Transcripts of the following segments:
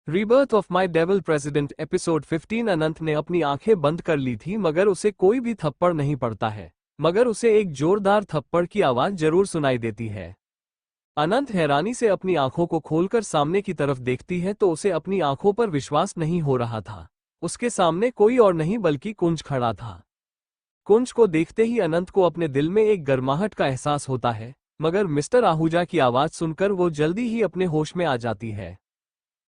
Rebirth of my devil president episode 15। अनंत ने अपनी आंखें बंद कर ली थी मगर उसे कोई भी थप्पड़ नहीं पड़ता है, मगर उसे एक जोरदार थप्पड़ की आवाज जरूर सुनाई देती है। अनंत हैरानी से अपनी आंखों को खोलकर सामने की तरफ देखती है तो उसे अपनी आंखों पर विश्वास नहीं हो रहा था। उसके सामने कोई और नहीं बल्कि कुंज खड़ा था। कुंज को देखते ही अनंत को अपने दिल में एक गर्माहट का एहसास होता है, मगर मिस्टर आहूजा की आवाज सुनकर वो जल्दी ही अपने होश में आ जाती है।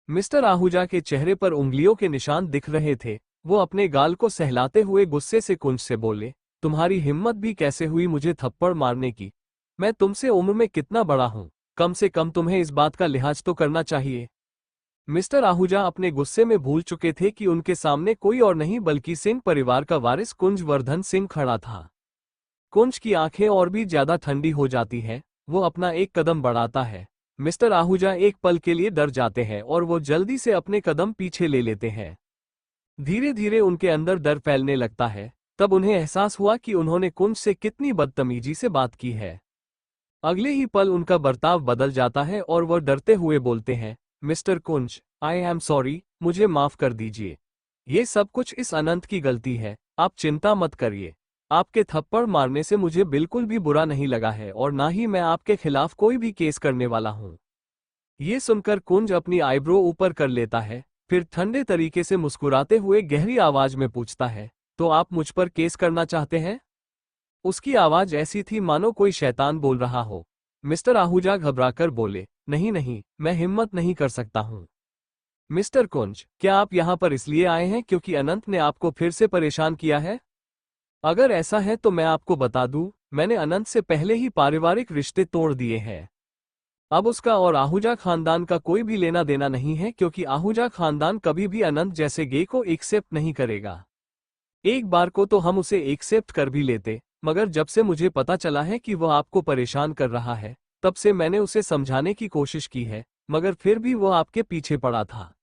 मिस्टर आहूजा के चेहरे पर उंगलियों के निशान दिख रहे थे। वो अपने गाल को सहलाते हुए गुस्से से कुंज से बोले, तुम्हारी हिम्मत भी कैसे हुई मुझे थप्पड़ मारने की? मैं तुमसे उम्र में कितना बड़ा हूं, कम से कम तुम्हें इस बात का लिहाज तो करना चाहिए। मिस्टर आहूजा अपने गुस्से में भूल चुके थे कि उनके सामने कोई और नहीं बल्कि सिंह परिवार का वारिस कुंज वर्धन सिंह खड़ा था। कुंज की आंखें और भी ज्यादा ठंडी हो जाती हैं। वो अपना एक कदम बढ़ाता है। मिस्टर आहूजा एक पल के लिए डर जाते हैं और वो जल्दी से अपने कदम पीछे ले लेते हैं। धीरे धीरे उनके अंदर डर फैलने लगता है। तब उन्हें एहसास हुआ कि उन्होंने कुंज से कितनी बदतमीजी से बात की है। अगले ही पल उनका बर्ताव बदल जाता है और वह डरते हुए बोलते हैं, mister Kunj, I am sorry, मुझे माफ कर दीजिए। ये सब कुछ इस अनंत की गलती है, आप चिंता मत करिए। आपके थप्पड़ मारने से मुझे बिल्कुल भी बुरा नहीं लगा है और ना ही मैं आपके खिलाफ कोई भी केस करने वाला हूं। ये सुनकर कुंज अपनी आईब्रो ऊपर कर लेता है, फिर ठंडे तरीके से मुस्कुराते हुए गहरी आवाज में पूछता है, तो आप मुझ पर केस करना चाहते हैं? उसकी आवाज ऐसी थी मानो कोई शैतान बोल रहा हो। मिस्टर आहूजा घबराकर बोले, नहीं नहीं, मैं हिम्मत नहीं कर सकता हूं। मिस्टर कुंज, क्या आप यहां पर इसलिए आए हैं क्योंकि अनंत ने आपको फिर से परेशान किया है? अगर ऐसा है तो मैं आपको बता दूं, मैंने अनंत से पहले ही पारिवारिक रिश्ते तोड़ दिए हैं। अब उसका और आहूजा खानदान का कोई भी लेना देना नहीं है क्योंकि आहूजा खानदान कभी भी अनंत जैसे गे को एक्सेप्ट नहीं करेगा। एक बार को तो हम उसे एक्सेप्ट कर भी लेते, मगर जब से मुझे पता चला है कि वह आपको परेशान कर रहा है, तब से मैंने उसे समझाने की कोशिश की है, मगर फिर भी वह आपके पीछे पड़ा था।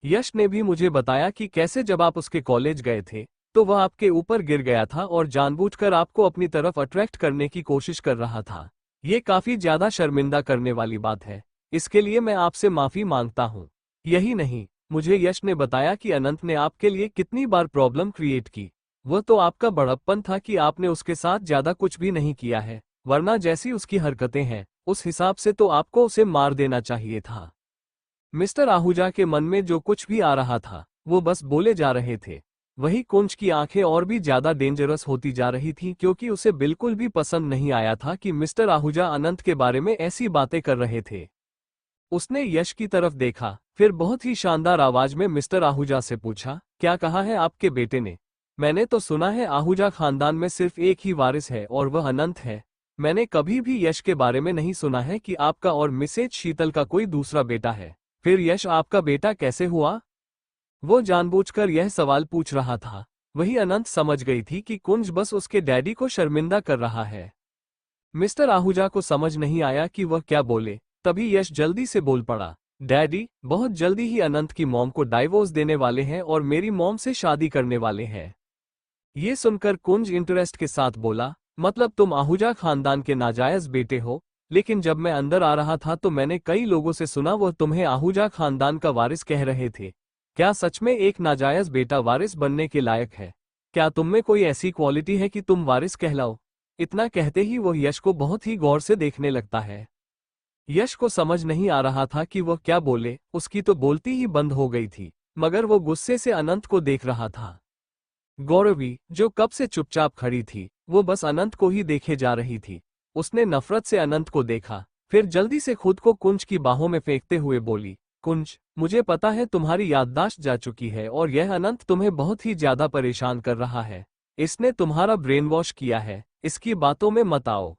यश ने भी मुझे बताया कि कैसे जब आप उसके कॉलेज गए थे तो वह आपके ऊपर गिर गया था और जानबूझकर आपको अपनी तरफ अट्रैक्ट करने की कोशिश कर रहा था। ये काफी ज्यादा शर्मिंदा करने वाली बात है। इसके लिए मैं आपसे माफी मांगता हूँ। यही नहीं, मुझे यश ने बताया कि अनंत ने आपके लिए कितनी बार प्रॉब्लम क्रिएट की। वह तो आपका बड़प्पन था कि आपने उसके साथ ज्यादा कुछ भी नहीं किया है, वरना जैसी उसकी हरकतें हैं उस हिसाब से तो आपको उसे मार देना चाहिए था। मिस्टर आहूजा के मन में जो कुछ भी आ रहा था वो बस बोले जा रहे थे। वही कुंज की आंखें और भी ज्यादा डेंजरस होती जा रही थीं क्योंकि उसे बिल्कुल भी पसंद नहीं आया था कि मिस्टर आहूजा अनंत के बारे में ऐसी बातें कर रहे थे। उसने यश की तरफ देखा, फिर बहुत ही शानदार आवाज में मिस्टर आहूजा से पूछा, क्या कहा है आपके बेटे ने? मैंने तो सुना है आहूजा खानदान में सिर्फ एक ही वारिस है और वह अनंत है। मैंने कभी भी यश के बारे में नहीं सुना है कि आपका और मिसेज शीतल का कोई दूसरा बेटा है। फिर यश आपका बेटा कैसे हुआ? वो जानबूझकर यह सवाल पूछ रहा था। वही अनंत समझ गई थी कि कुंज बस उसके डैडी को शर्मिंदा कर रहा है। मिस्टर आहूजा को समझ नहीं आया कि वह क्या बोले। तभी यश जल्दी से बोल पड़ा, डैडी, बहुत जल्दी ही अनंत की मॉम को डाइवोर्स देने वाले हैं और मेरी मॉम से शादी करने वाले हैं। ये सुनकर कुंज इंटरेस्ट के साथ बोला, मतलब तुम आहूजा खानदान के नाजायज बेटे हो? लेकिन जब मैं अंदर आ रहा था तो मैंने कई लोगों से सुना वह तुम्हें आहूजा खानदान का वारिस कह रहे थे। क्या सच में एक नाजायज बेटा वारिस बनने के लायक है? क्या तुम में कोई ऐसी क्वालिटी है कि तुम वारिस कहलाओ? इतना कहते ही वह यश को बहुत ही गौर से देखने लगता है। यश को समझ नहीं आ रहा था कि वह क्या बोले, उसकी तो बोलती ही बंद हो गई थी, मगर वो गुस्से से अनंत को देख रहा था। गौरवी, जो कब से चुपचाप खड़ी थी, वो बस अनंत को ही देखे जा रही थी। उसने नफरत से अनंत को देखा, फिर जल्दी से खुद को कुंज की बाहों में फेंकते हुए बोली, कुंज, मुझे पता है तुम्हारी याददाश्त जा चुकी है और यह अनंत तुम्हें बहुत ही ज्यादा परेशान कर रहा है। इसने तुम्हारा ब्रेन वॉश किया है, इसकी बातों में मत आओ।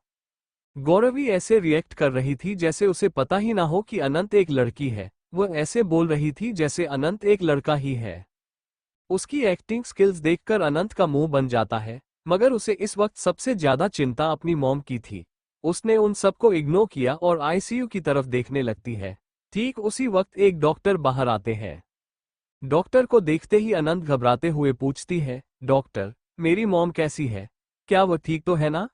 गौरवी ऐसे रिएक्ट कर रही थी जैसे उसे पता ही ना हो कि अनंत एक लड़की है। वह ऐसे बोल रही थी जैसे अनंत एक लड़का ही है। उसकी एक्टिंग स्किल्स देखकर अनंत का मुंह बन जाता है, मगर उसे इस वक्त सबसे ज्यादा चिंता अपनी मॉम की थी। उसने उन सबको इग्नोर किया और आईसीयू की तरफ देखने लगती है। ठीक उसी वक्त एक डॉक्टर बाहर आते हैं। डॉक्टर को देखते ही अनंत घबराते हुए पूछती है, डॉक्टर, मेरी मॉम कैसी है? क्या वह ठीक तो है ना?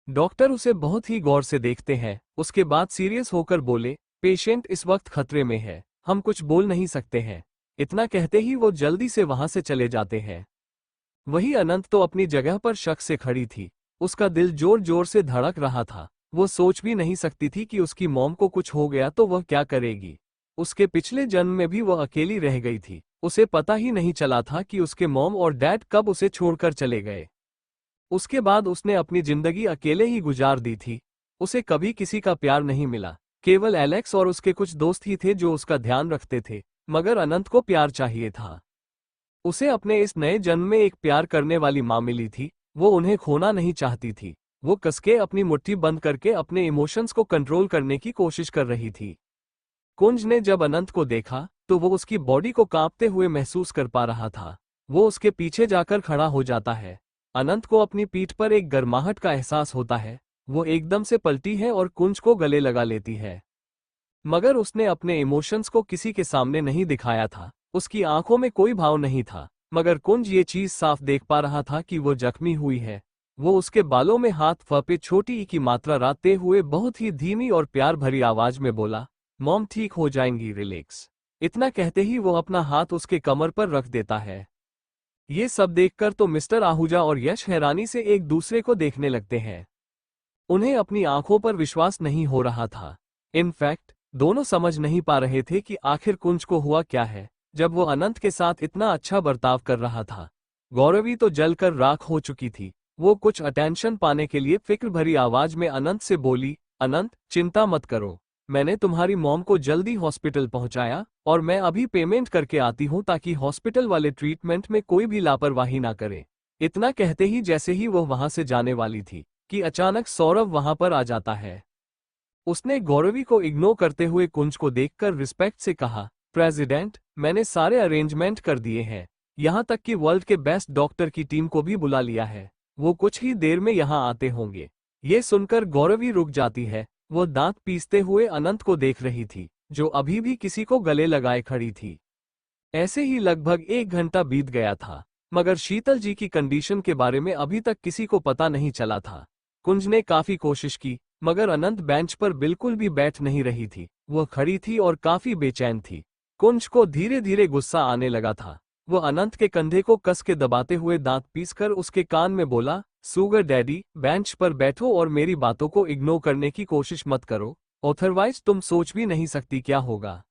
डॉक्टर उसे बहुत ही गौर से देखते हैं, उसके बाद सीरियस होकर बोले, पेशेंट इस वक्त खतरे में है, हम कुछ बोल नहीं सकते हैं। इतना कहते ही वो जल्दी से वहां से चले जाते हैं। वही अनंत तो अपनी जगह पर शक से खड़ी थी। उसका दिल जोर जोर से धड़क रहा था। वो सोच भी नहीं सकती थी कि उसकी मॉम को कुछ हो गया तो वह क्या करेगी। उसके पिछले जन्म में भी वह अकेली रह गई थी। उसे पता ही नहीं चला था कि उसके मॉम और डैड कब उसे छोड़कर चले गए। उसके बाद उसने अपनी जिंदगी अकेले ही गुजार दी थी। उसे कभी किसी का प्यार नहीं मिला। केवल एलेक्स और उसके कुछ दोस्त ही थे जो उसका ध्यान रखते थे, मगर अनंत को प्यार चाहिए था। उसे अपने इस नए जन्म में एक प्यार करने वाली माँ मिली थी। वो उन्हें खोना नहीं चाहती थी। वो कसके अपनी मुट्ठी बंद करके अपने इमोशंस को कंट्रोल करने की कोशिश कर रही थी। कुंज ने जब अनंत को देखा तो वो उसकी बॉडी को कांपते हुए महसूस कर पा रहा था। वो उसके पीछे जाकर खड़ा हो जाता है। अनंत को अपनी पीठ पर एक गर्माहट का एहसास होता है। वो एकदम से पलटी है और कुंज को गले लगा लेती है। मगर उसने अपने इमोशंस को किसी के सामने नहीं दिखाया था। उसकी आंखों में कोई भाव नहीं था, मगर कुंज ये चीज साफ देख पा रहा था कि वो जख्मी हुई है। वो उसके बालों में हाथ फपे छोटी ई की मात्रा राते हुए बहुत ही धीमी और प्यार भरी आवाज में बोला, मॉम ठीक हो जाएंगी, रिलैक्स। इतना कहते ही वो अपना हाथ उसके कमर पर रख देता है। ये सब देखकर तो मिस्टर आहूजा और यश हैरानी से एक दूसरे को देखने लगते हैं। उन्हें अपनी आंखों पर विश्वास नहीं हो रहा था। इनफैक्ट दोनों समझ नहीं पा रहे थे कि आखिर कुंज को हुआ क्या है जब वो अनंत के साथ इतना अच्छा बर्ताव कर रहा था। गौरवी तो जलकर राख हो चुकी थी। वो कुछ अटेंशन पाने के लिए फिक्र भरी आवाज में अनंत से बोली, अनंत चिंता मत करो, मैंने तुम्हारी मॉम को जल्दी हॉस्पिटल पहुंचाया और मैं अभी पेमेंट करके आती हूं ताकि हॉस्पिटल वाले ट्रीटमेंट में कोई भी लापरवाही ना करे। इतना कहते ही जैसे ही वो वहां से जाने वाली थी कि अचानक सौरभ वहां पर आ जाता है। उसने गौरवी को इग्नोर करते हुए कुंज को देखकर रिस्पेक्ट से कहा, प्रेसिडेंट, मैंने सारे अरेंजमेंट कर दिए हैं। यहाँ तक कि वर्ल्ड के बेस्ट डॉक्टर की टीम को भी बुला लिया है। वो कुछ ही देर में यहाँ आते होंगे। ये सुनकर गौरवी रुक जाती है। वो दांत पीसते हुए अनंत को देख रही थी, जो अभी भी किसी को गले लगाए खड़ी थी। ऐसे ही लगभग 1 घंटा बीत गया था, मगर शीतल जी की कंडीशन के बारे में अभी तक किसी को पता नहीं चला था। कुंज ने काफी कोशिश की, मगर अनंत बेंच पर बिल्कुल भी बैठ नहीं रही थी। वह खड़ी थी और काफी बेचैन थी। कुंज को धीरे धीरे गुस्सा आने लगा था। वो अनंत के कंधे को कस के दबाते हुए दांत पीसकर उसके कान में बोला, सुगर डैडी, बेंच पर बैठो और मेरी बातों को इग्नोर करने की कोशिश मत करो, अदरवाइज तुम सोच भी नहीं सकती क्या होगा।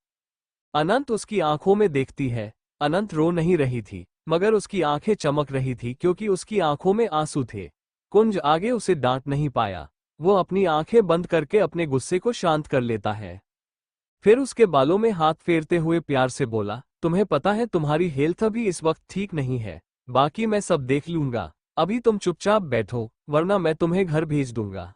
अनंत उसकी आंखों में देखती है। अनंत रो नहीं रही थी, मगर उसकी आंखें चमक रही थी क्योंकि उसकी आंखों में आंसू थे। कुंज आगे उसे डांट नहीं पाया। वो अपनी आंखें बंद करके अपने गुस्से को शांत कर लेता है। फिर उसके बालों में हाथ फेरते हुए प्यार से बोला, तुम्हें पता है तुम्हारी हेल्थ अभी इस वक्त ठीक नहीं है, बाकी मैं सब देख लूंगा। अभी तुम चुपचाप बैठो, वरना मैं तुम्हें घर भेज दूंगा।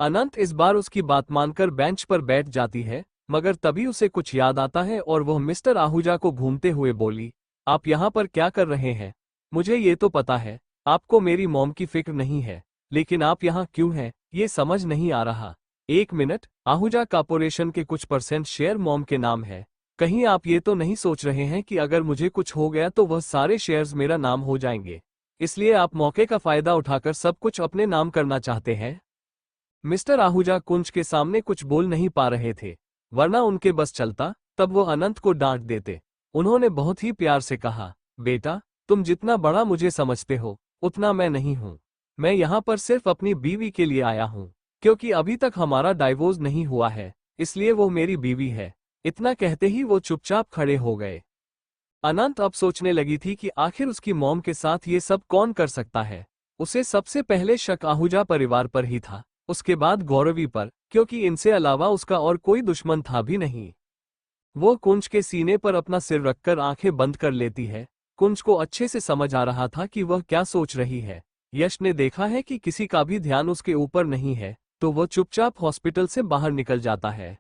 अनंत इस बार उसकी बात मानकर बेंच पर बैठ जाती है, मगर तभी उसे कुछ याद आता है और वह मिस्टर आहूजा को घूमते हुए बोली, आप यहाँ पर क्या कर रहे हैं? मुझे ये तो पता है आपको मेरी मॉम की फिक्र नहीं है, लेकिन आप यहाँ क्यों हैं ये समझ नहीं आ रहा। एक मिनट, आहूजा कॉर्पोरेशन के कुछ % शेयर मॉम के नाम है। कहीं आप ये तो नहीं सोच रहे हैं कि अगर मुझे कुछ हो गया तो वह सारे शेयर्स मेरा नाम हो जाएंगे, इसलिए आप मौके का फायदा उठाकर सब कुछ अपने नाम करना चाहते हैं? मिस्टर आहूजा कुंज के सामने कुछ बोल नहीं पा रहे थे, वरना उनके बस चलता तब वो अनंत को डांट देते। उन्होंने बहुत ही प्यार से कहा, बेटा, तुम जितना बड़ा मुझे समझते हो उतना मैं नहीं हूं। मैं यहाँ पर सिर्फ अपनी बीवी के लिए आया हूँ, क्योंकि अभी तक हमारा डाइवोर्स नहीं हुआ है, इसलिए वो मेरी बीवी है। इतना कहते ही वो चुपचाप खड़े हो गए। अनंत अब सोचने लगी थी कि आखिर उसकी मॉम के साथ ये सब कौन कर सकता है। उसे सबसे पहले शक आहूजा परिवार पर ही था, उसके बाद गौरवी पर, क्योंकि इनसे अलावा उसका और कोई दुश्मन था भी नहीं। वो कुंज के सीने पर अपना सिर रखकर आंखें बंद कर लेती है। कुंज को अच्छे से समझ आ रहा था कि वह क्या सोच रही है। यश ने देखा है कि किसी का भी ध्यान उसके ऊपर नहीं है, तो वह चुपचाप हॉस्पिटल से बाहर निकल जाता है।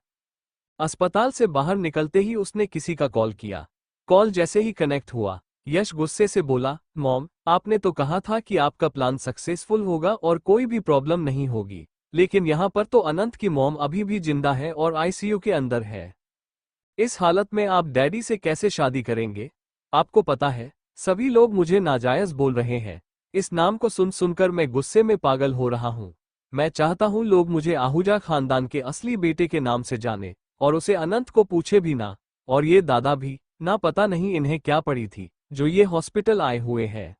अस्पताल से बाहर निकलते ही उसने किसी का कॉल किया। कॉल जैसे ही कनेक्ट हुआ, यश गुस्से से बोला, मॉम, आपने तो कहा था कि आपका प्लान सक्सेसफुल होगा और कोई भी प्रॉब्लम नहीं होगी, लेकिन यहाँ पर तो अनंत की मॉम अभी भी जिंदा है और आईसीयू के अंदर है। इस हालत में आप डैडी से कैसे शादी करेंगे? आपको पता है, सभी लोग मुझे नाजायज बोल रहे हैं। इस नाम को सुन सुनकर मैं गुस्से में पागल हो रहा हूँ। मैं चाहता हूँ लोग मुझे आहूजा खानदान के असली बेटे के नाम से जाने और उसे अनंत को पूछे भी ना। और ये दादा भी, ना पता नहीं इन्हें क्या पड़ी थी जो ये हॉस्पिटल आए हुए हैं।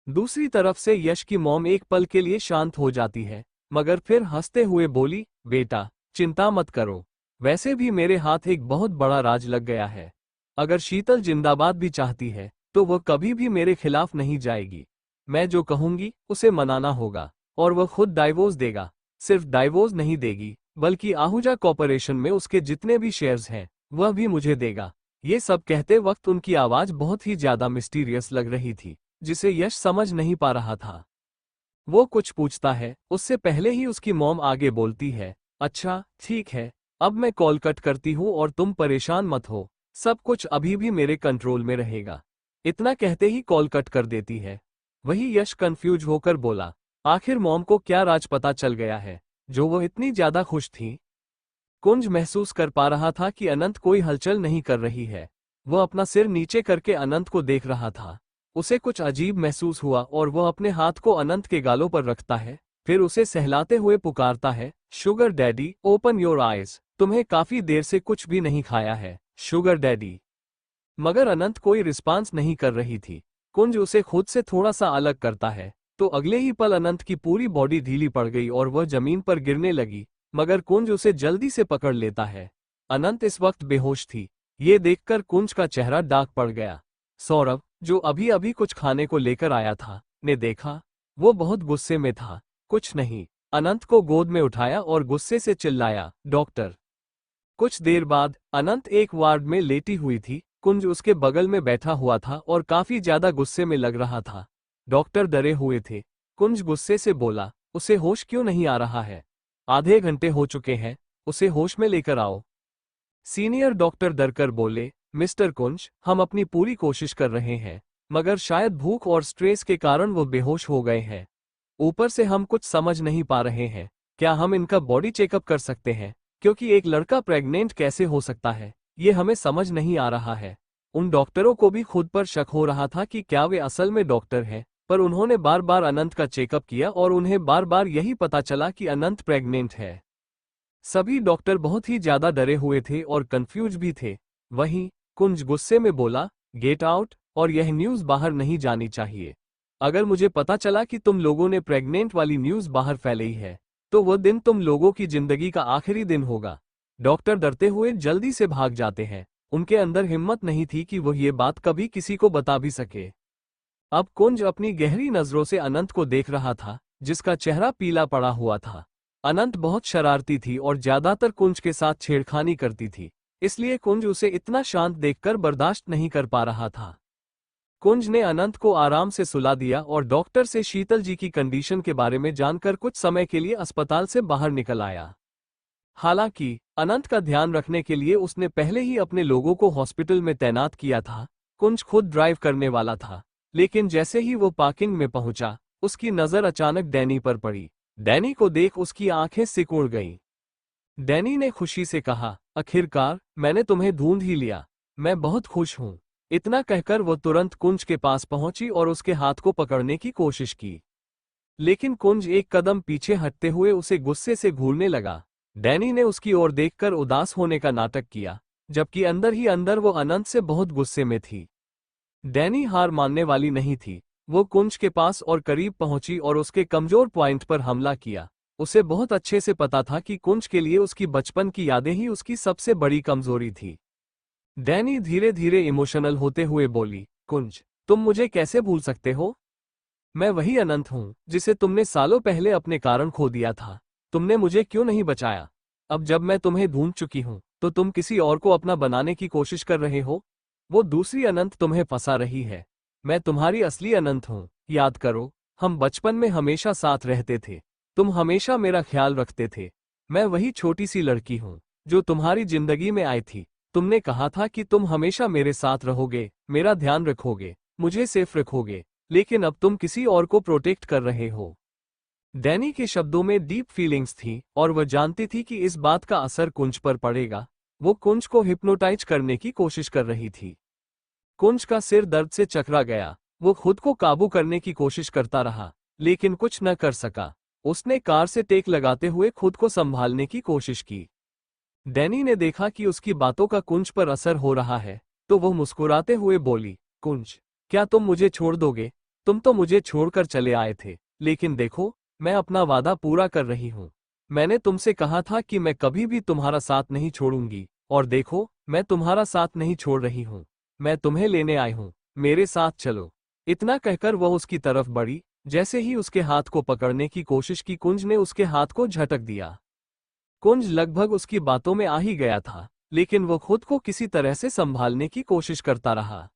दूसरी तरफ से यश की मॉम एक पल के लिए शांत हो जाती है, मगर फिर हंसते हुए बोली, बेटा चिंता मत करो, वैसे भी मेरे हाथ एक बहुत बड़ा राज लग गया है। अगर शीतल जिंदाबाद भी चाहती है तो वह कभी भी मेरे खिलाफ नहीं जाएगी। मैं जो कहूंगी उसे मनाना होगा और वह खुद डाइवोर्स देगा। सिर्फ डाइवोर्स नहीं देगी बल्कि आहूजा कॉर्पोरेशन में उसके जितने भी शेयर्स हैं वह भी मुझे देगा। ये सब कहते वक्त उनकी आवाज बहुत ही ज्यादा मिस्टीरियस लग रही थी, जिसे यश समझ नहीं पा रहा था। वो कुछ पूछता है उससे पहले ही उसकी मॉम आगे बोलती है, अच्छा ठीक है, अब मैं कॉल कट करती हूँ और तुम परेशान मत हो, सब कुछ अभी भी मेरे कंट्रोल में रहेगा। इतना कहते ही कॉल कट कर देती है। वही यश कंफ्यूज होकर बोला, आखिर मॉम को क्या राज पता चल गया है जो वो इतनी ज्यादा खुश थी। कुंज महसूस कर पा रहा था कि अनंत कोई हलचल नहीं कर रही है। वह अपना सिर नीचे करके अनंत को देख रहा था। उसे कुछ अजीब महसूस हुआ और वह अपने हाथ को अनंत के गालों पर रखता है, फिर उसे सहलाते हुए पुकारता है, sugar daddy open your eyes, तुम्हें काफी देर से कुछ भी नहीं खाया है शुगर डैडी। मगर अनंत कोई रिस्पांस नहीं कर रही थी। कुंज उसे खुद से थोड़ा सा अलग करता है तो अगले ही पल अनंत की पूरी बॉडी ढीली पड़ गई और वह जमीन पर गिरने लगी, मगर कुंज उसे जल्दी से पकड़ लेता है। अनंत इस वक्त बेहोश थी। ये देखकर कुंज का चेहरा डार्क पड़ गया। सौरभ, जो अभी अभी कुछ खाने को लेकर आया था, ने देखा। वो बहुत गुस्से में था। कुछ नहीं, अनंत को गोद में उठाया और गुस्से से चिल्लाया, डॉक्टर। कुछ देर बाद अनंत एक वार्ड में लेटी हुई थी। कुंज उसके बगल में बैठा हुआ था और काफी ज्यादा गुस्से में लग रहा था। डॉक्टर डरे हुए थे। कुंज गुस्से से बोला, उसे होश क्यों नहीं आ रहा है? आधे घंटे हो चुके हैं, उसे होश में लेकर आओ। सीनियर डॉक्टर डरकर बोले, मिस्टर कुंज, हम अपनी पूरी कोशिश कर रहे हैं, मगर शायद भूख और स्ट्रेस के कारण वो बेहोश हो गए हैं। ऊपर से हम कुछ समझ नहीं पा रहे हैं। क्या हम इनका बॉडी चेकअप कर सकते हैं? क्योंकि एक लड़का प्रेग्नेंट कैसे हो सकता है, ये हमें समझ नहीं आ रहा है। उन डॉक्टरों को भी खुद पर शक हो रहा था कि क्या वे असल में डॉक्टर हैं, पर उन्होंने बार बार अनंत का चेकअप किया और उन्हें बार बार यही पता चला कि अनंत प्रेग्नेंट है। सभी डॉक्टर बहुत ही ज्यादा डरे हुए थे और कंफ्यूज भी थे। वहीं कुंज गुस्से में बोला, गेट आउट, और यह न्यूज़ बाहर नहीं जानी चाहिए। अगर मुझे पता चला कि तुम लोगों ने प्रेग्नेंट वाली न्यूज़ बाहर फैलाई है तो वह दिन तुम लोगों की जिंदगी का आखिरी दिन होगा। डॉक्टर डरते हुए जल्दी से भाग जाते हैं। उनके अंदर हिम्मत नहीं थी कि वह ये बात कभी किसी को बता भी सके। अब कुंज अपनी गहरी नजरों से अनंत को देख रहा था, जिसका चेहरा पीला पड़ा हुआ था। अनंत बहुत शरारती थी और ज्यादातर कुंज के साथ छेड़खानी करती थी, इसलिए कुंज उसे इतना शांत देखकर बर्दाश्त नहीं कर पा रहा था। कुंज ने अनंत को आराम से सुला दिया और डॉक्टर से शीतल जी की कंडीशन के बारे में जानकर कुछ समय के लिए अस्पताल से बाहर निकल आया। हालांकि अनंत का ध्यान रखने के लिए उसने पहले ही अपने लोगों को हॉस्पिटल में तैनात किया था। कुंज खुद ड्राइव करने वाला था, लेकिन जैसे ही वो पार्किंग में पहुंचा, उसकी नजर अचानक डैनी पर पड़ी। डैनी को देख उसकी आंखें सिकुड़ गईं। डैनी ने खुशी से कहा, आखिरकार मैंने तुम्हें ढूंढ ही लिया, मैं बहुत खुश हूं। इतना कहकर वो तुरंत कुंज के पास पहुंची और उसके हाथ को पकड़ने की कोशिश की, लेकिन कुंज एक कदम पीछे हटते हुए उसे गुस्से से घूरने लगा। डैनी ने उसकी ओर देखकर उदास होने का नाटक किया, जबकि अंदर ही अंदर वो अनंत से बहुत गुस्से में थी। डैनी हार मानने वाली नहीं थी। वो कुंज के पास और करीब पहुंची और उसके कमजोर पॉइंट पर हमला किया। उसे बहुत अच्छे से पता था कि कुंज के लिए उसकी बचपन की यादें ही उसकी सबसे बड़ी कमजोरी थी। डैनी धीरे धीरे इमोशनल होते हुए बोली, कुंज, तुम मुझे कैसे भूल सकते हो? मैं वही अनंत हूँ जिसे तुमने सालों पहले अपने कारण खो दिया था। तुमने मुझे क्यों नहीं बचाया? अब जब मैं तुम्हें ढूंढ चुकी हूँ तो तुम किसी और को अपना बनाने की कोशिश कर रहे हो। वो दूसरी अनंत तुम्हें फंसा रही है। मैं तुम्हारी असली अनंत हूँ। याद करो, हम बचपन में हमेशा साथ रहते थे। तुम हमेशा मेरा ख्याल रखते थे। मैं वही छोटी सी लड़की हूँ जो तुम्हारी जिंदगी में आई थी। तुमने कहा था कि तुम हमेशा मेरे साथ रहोगे, मेरा ध्यान रखोगे, मुझे सेफ रखोगे, लेकिन अब तुम किसी और को प्रोटेक्ट कर रहे हो। डैनी के शब्दों में डीप फीलिंग्स थी और वह जानती थी कि इस बात का असर कुंज पर पड़ेगा। वो कुंज को हिप्नोटाइज करने की कोशिश कर रही थी। कुंज का सिर दर्द से चकरा गया। वो खुद को काबू करने की कोशिश करता रहा, लेकिन कुछ न कर सका। उसने कार से टेक लगाते हुए खुद को संभालने की कोशिश की। डैनी ने देखा कि उसकी बातों का कुंज पर असर हो रहा है, तो वो मुस्कुराते हुए बोली, कुंज, क्या तुम मुझे छोड़ दोगे? तुम तो मुझे छोड़कर चले आए थे, लेकिन देखो, मैं अपना वादा पूरा कर रही हूँ। मैंने तुमसे कहा था कि मैं कभी भी तुम्हारा साथ नहीं छोड़ूंगी, और देखो, मैं तुम्हारा साथ नहीं छोड़ रही हूँ। मैं तुम्हें लेने आई हूँ, मेरे साथ चलो। इतना कहकर वह उसकी तरफ बढ़ी। जैसे ही उसके हाथ को पकड़ने की कोशिश की, कुंज ने उसके हाथ को झटक दिया। कुंज लगभग उसकी बातों में आ ही गया था, लेकिन वो खुद को किसी तरह से संभालने की कोशिश करता रहा।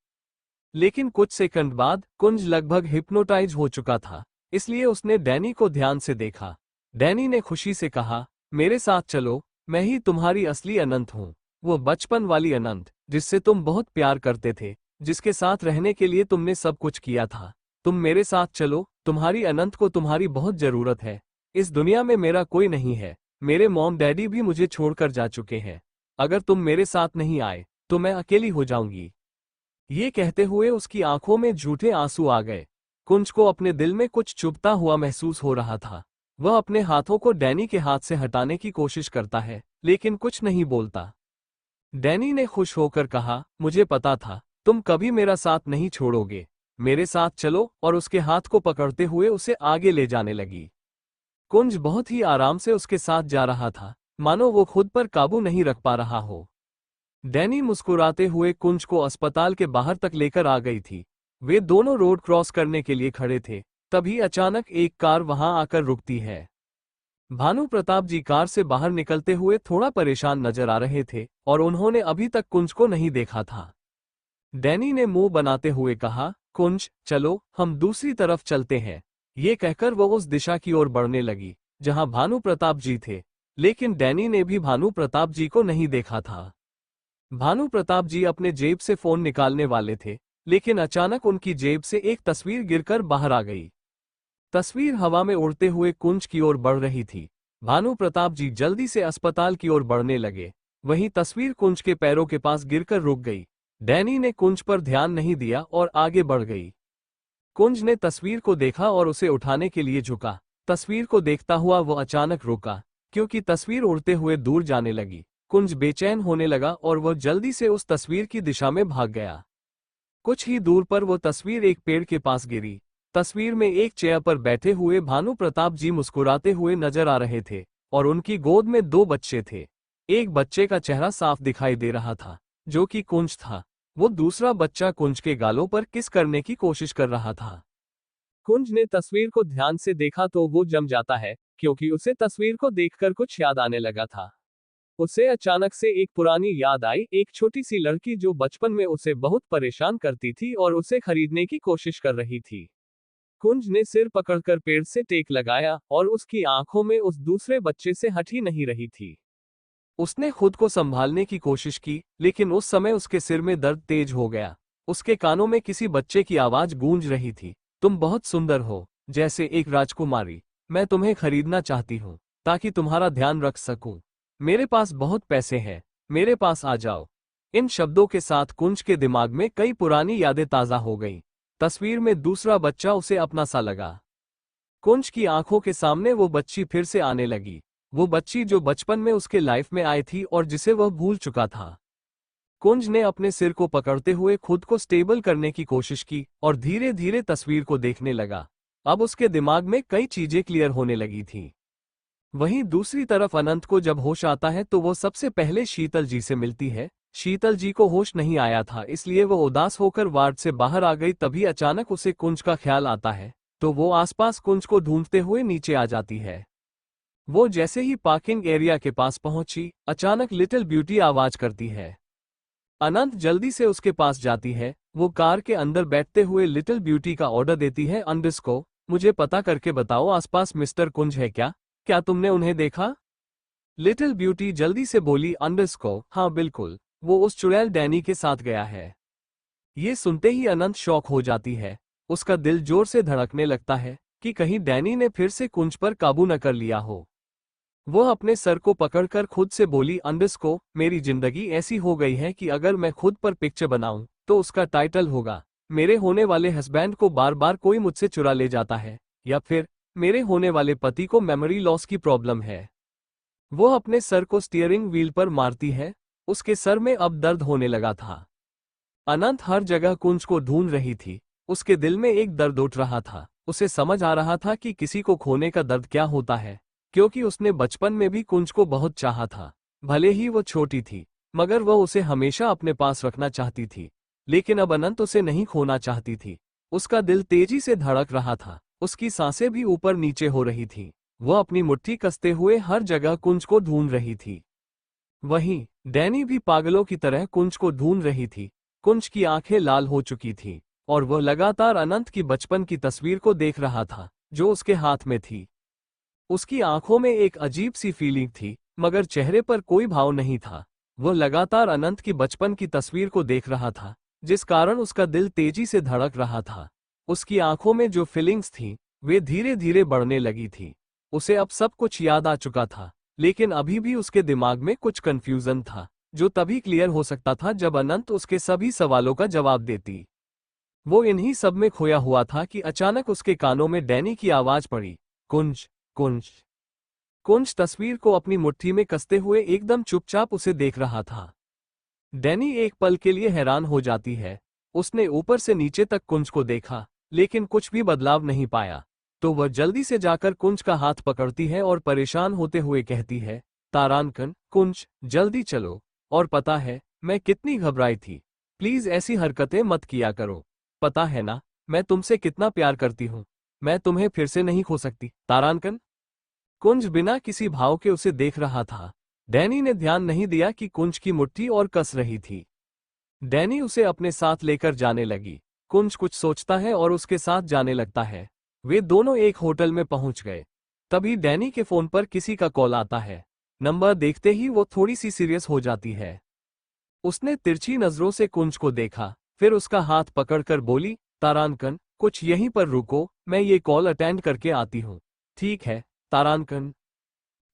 लेकिन कुछ सेकंड बाद कुंज लगभग हिप्नोटाइज हो चुका था, इसलिए उसने डैनी को ध्यान से देखा। डैनी ने खुशी से कहा, मेरे साथ चलो, मैं ही तुम्हारी असली अनंत हूँ। वो बचपन वाली अनंत, जिससे तुम बहुत प्यार करते थे, जिसके साथ रहने के लिए तुमने सब कुछ किया था। तुम मेरे साथ चलो, तुम्हारी अनंत को तुम्हारी बहुत जरूरत है। इस दुनिया में मेरा कोई नहीं है, मेरे मॉम डैडी भी मुझे छोड़कर जा चुके हैं। अगर तुम मेरे साथ नहीं आए, तो मैं अकेली हो जाऊंगी। ये कहते हुए उसकी आंखों में झूठे आंसू आ गए। कुंज को अपने दिल में कुछ चुभता हुआ महसूस हो रहा था। वह अपने हाथों को डैनी के हाथ से हटाने की कोशिश करता है, लेकिन कुछ नहीं बोलता। डैनी ने खुश होकर कहा, मुझे पता था, तुम कभी मेरा साथ नहीं छोड़ोगे। मेरे साथ चलो, और उसके हाथ को पकड़ते हुए उसे आगे ले जाने लगी। कुंज बहुत ही आराम से उसके साथ जा रहा था, मानो वो खुद पर काबू नहीं रख पा रहा हो। डैनी मुस्कुराते हुए कुंज को अस्पताल के बाहर तक लेकर आ गई थी। वे दोनों रोड क्रॉस करने के लिए खड़े थे, तभी अचानक एक कार वहां आकर रुकती है। भानु प्रताप जी कार से बाहर निकलते हुए थोड़ा परेशान नजर आ रहे थे, और उन्होंने अभी तक कुंज को नहीं देखा था। डैनी ने मुंह बनाते हुए कहा, कुंज, चलो, हम दूसरी तरफ चलते हैं। ये कहकर वो उस दिशा की ओर बढ़ने लगी, जहां भानु प्रताप जी थे। लेकिन डैनी ने भी भानु प्रताप जी को नहीं देखा था। भानु प्रताप जी अपने जेब से फोन निकालने वाले थे, लेकिन अचानक उनकी जेब से एक तस्वीर गिरकर बाहर आ गई। तस्वीर हवा में उड़ते हुए कुंज की ओर बढ़ रही थी। भानु प्रताप जी जल्दी से अस्पताल की ओर बढ़ने लगे। वहीं तस्वीर कुंज के पैरों के पास गिरकर रुक गई। डैनी ने कुंज पर ध्यान नहीं दिया और आगे बढ़ गई। कुंज ने तस्वीर को देखा और उसे उठाने के लिए झुका। तस्वीर को देखता हुआ वो अचानक रुका, क्योंकि तस्वीर उड़ते हुए दूर जाने लगी। कुंज बेचैन होने लगा और वह जल्दी से उस तस्वीर की दिशा में भाग गया। कुछ ही दूर पर वो तस्वीर एक पेड़ के पास गिरी। तस्वीर में एक चेयर पर बैठे हुए भानु प्रताप जी मुस्कुराते हुए नजर आ रहे थे, और उनकी गोद में दो बच्चे थे। एक बच्चे का चेहरा साफ दिखाई दे रहा था, जो कि कुंज था। वो दूसरा बच्चा कुंज के गालों पर किस करने की कोशिश कर रहा था। कुंज ने तस्वीर को ध्यान से देखा तो वो जम जाता है, क्योंकि उसे तस्वीर को देखकर कुछ याद आने लगा था। उसे अचानक से एक पुरानी याद आई, एक छोटी सी लड़की जो बचपन में उसे बहुत परेशान करती थी और उसे खरीदने की कोशिश कर रही थी। कुंज ने सिर पकड़कर पेड़ से टेक लगाया, और उसकी आंखों में उस दूसरे बच्चे से हट ही नहीं रही थी। उसने खुद को संभालने की कोशिश की, लेकिन उस समय उसके सिर में दर्द तेज हो गया। उसके कानों में किसी बच्चे की आवाज गूंज रही थी, तुम बहुत सुंदर हो, जैसे एक राजकुमारी। मैं तुम्हें खरीदना चाहती हूँ, ताकि तुम्हारा ध्यान रख सकूं। मेरे पास बहुत पैसे हैं, मेरे पास आ जाओ। इन शब्दों के साथ कुंज के दिमाग में कई पुरानी यादें ताजा हो गईं। तस्वीर में दूसरा बच्चा उसे अपना सा लगा। कुंज की आंखों के सामने वो बच्ची फिर से आने लगी। वो बच्ची जो बचपन में उसके लाइफ में आई थी और जिसे वह भूल चुका था। कुंज ने अपने सिर को पकड़ते हुए खुद को स्टेबल करने की कोशिश की और धीरे धीरे तस्वीर को देखने लगा। अब उसके दिमाग में कई चीजें क्लियर होने लगी थीं। वहीं दूसरी तरफ अनंत को जब होश आता है तो वो सबसे पहले शीतल जी से मिलती है। शीतल जी को होश नहीं आया था, इसलिए वो उदास होकर वार्ड से बाहर आ गई। तभी अचानक उसे कुंज का ख्याल आता है, तो वो आसपास कुंज को ढूंढते हुए नीचे आ जाती है। वो जैसे ही पार्किंग एरिया के पास पहुंची, अचानक लिटिल ब्यूटी आवाज करती है। अनंत जल्दी से उसके पास जाती है। वो कार के अंदर बैठते हुए लिटिल ब्यूटी का ऑर्डर देती है, अंडिस को, मुझे पता करके बताओ आसपास मिस्टर कुंज है क्या? क्या तुमने उन्हें देखा? लिटिल ब्यूटी जल्दी से बोली अंडिस को, हाँ बिल्कुल, वो उस चुड़ैल डैनी के साथ गया है। ये सुनते ही अनंत शॉक हो जाती है। उसका दिल जोर से धड़कने लगता है कि कहीं डैनी ने फिर से कुंज पर काबू न कर लिया हो। वह अपने सर को पकड़कर खुद से बोली, अंडिस को, मेरी जिंदगी ऐसी हो गई है कि अगर मैं खुद पर पिक्चर बनाऊं तो उसका टाइटल होगा, मेरे होने वाले हस्बैंड को बार बार कोई मुझसे चुरा ले जाता है, या फिर मेरे होने वाले पति को मेमोरी लॉस की प्रॉब्लम है। वो अपने सर को स्टीयरिंग व्हील पर मारती है। उसके सर में अब दर्द होने लगा था। अनंत हर जगह कुंज को ढूंढ रही थी। उसके दिल में एक दर्द उठ रहा था। उसे समझ आ रहा था कि किसी को खोने का दर्द क्या होता है, क्योंकि उसने बचपन में भी कुंज को बहुत चाहा था। भले ही वो छोटी थी, मगर वह उसे हमेशा अपने पास रखना चाहती थी। लेकिन अब अनंत उसे नहीं खोना चाहती थी। उसका दिल तेजी से धड़क रहा था। उसकी सांसें भी ऊपर नीचे हो रही थी। वह अपनी मुट्ठी कसते हुए हर जगह कुंज को ढूंढ रही थी। वहीं डैनी भी पागलों की तरह कुंज को ढूंढ रही थी। कुंज की आंखें लाल हो चुकी थीं, और वह लगातार अनंत की बचपन की तस्वीर को देख रहा था, जो उसके हाथ में थी। उसकी आंखों में एक अजीब सी फीलिंग थी, मगर चेहरे पर कोई भाव नहीं था। वह लगातार अनंत की बचपन की तस्वीर को देख रहा था, जिस कारण उसका दिल तेजी से धड़क रहा था। उसकी आंखों में जो फीलिंग्स थी, वे धीरे धीरे बढ़ने लगी थी। उसे अब सब कुछ याद आ चुका था, लेकिन अभी भी उसके दिमाग में कुछ कंफ्यूजन था, जो तभी क्लियर हो सकता था जब अनंत उसके सभी सवालों का जवाब देती। वो इन्हीं सब में खोया हुआ था कि अचानक उसके कानों में डैनी की आवाज पड़ी, कुंज, कुंज। कुंज तस्वीर को अपनी मुट्ठी में कसते हुए एकदम चुपचाप उसे देख रहा था। डैनी एक पल के लिए हैरान हो जाती है। उसने ऊपर से नीचे तक कुंज को देखा, लेकिन कुछ भी बदलाव नहीं पाया। तो वह जल्दी से जाकर कुंज का हाथ पकड़ती है और परेशान होते हुए कहती है, तारानकन, कुंज, जल्दी चलो। और पता है, मैं कितनी घबराई थी। प्लीज ऐसी हरकतें मत किया करो। पता है ना, मैं तुमसे कितना प्यार करती हूँ। मैं तुम्हें फिर से नहीं खो सकती, तारानकन। कुंज बिना किसी भाव के उसे देख रहा था। डैनी ने ध्यान नहीं दिया कि कुंज की मुट्ठी और कस रही थी। डैनी उसे अपने साथ लेकर जाने लगी। कुंज कुछ सोचता है और उसके साथ जाने लगता है। वे दोनों एक होटल में पहुंच गए। तभी डैनी के फोन पर किसी का कॉल आता है। नंबर देखते ही वो थोड़ी सी सीरियस हो जाती है। उसने तिरछी नजरों से कुंज को देखा, फिर उसका हाथ पकड़कर बोली, तारानकन, कुछ यहीं पर रुको, मैं ये कॉल अटेंड करके आती हूँ। ठीक है, तारानकन।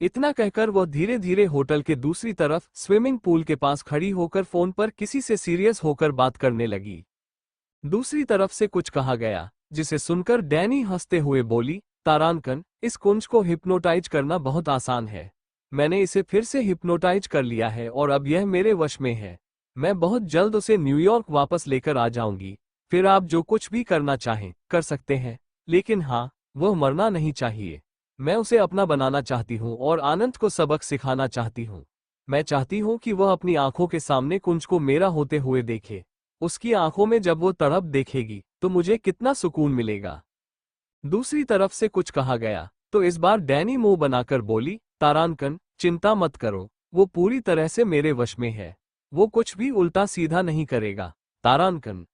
इतना कहकर वह धीरे धीरे होटल के दूसरी तरफ स्विमिंग पूल के पास खड़ी होकर फोन पर किसी से सीरियस होकर बात करने लगी। दूसरी तरफ से कुछ कहा गया, जिसे सुनकर डैनी हंसते हुए बोली, तारानकन, इस कुंज को हिप्नोटाइज करना बहुत आसान है। मैंने इसे फिर से हिप्नोटाइज कर लिया है और अब यह मेरे वश में है। मैं बहुत जल्द उसे न्यूयॉर्क वापस लेकर आ जाऊंगी। फिर आप जो कुछ भी करना चाहें, कर सकते हैं। लेकिन हाँ, वह मरना नहीं चाहिए। मैं उसे अपना बनाना चाहती हूँ और आनंद को सबक सिखाना चाहती हूँ। मैं चाहती हूँ कि वह अपनी आंखों के सामने कुंज को मेरा होते हुए देखे। उसकी आंखों में जब वो तड़प देखेगी, तो मुझे कितना सुकून मिलेगा। दूसरी तरफ से कुछ कहा गया, तो इस बार डैनी मुंह बनाकर बोली, तारानकन, चिंता मत करो, वो पूरी तरह से मेरे वश में है। वो कुछ भी उल्टा सीधा नहीं करेगा, तारानकन।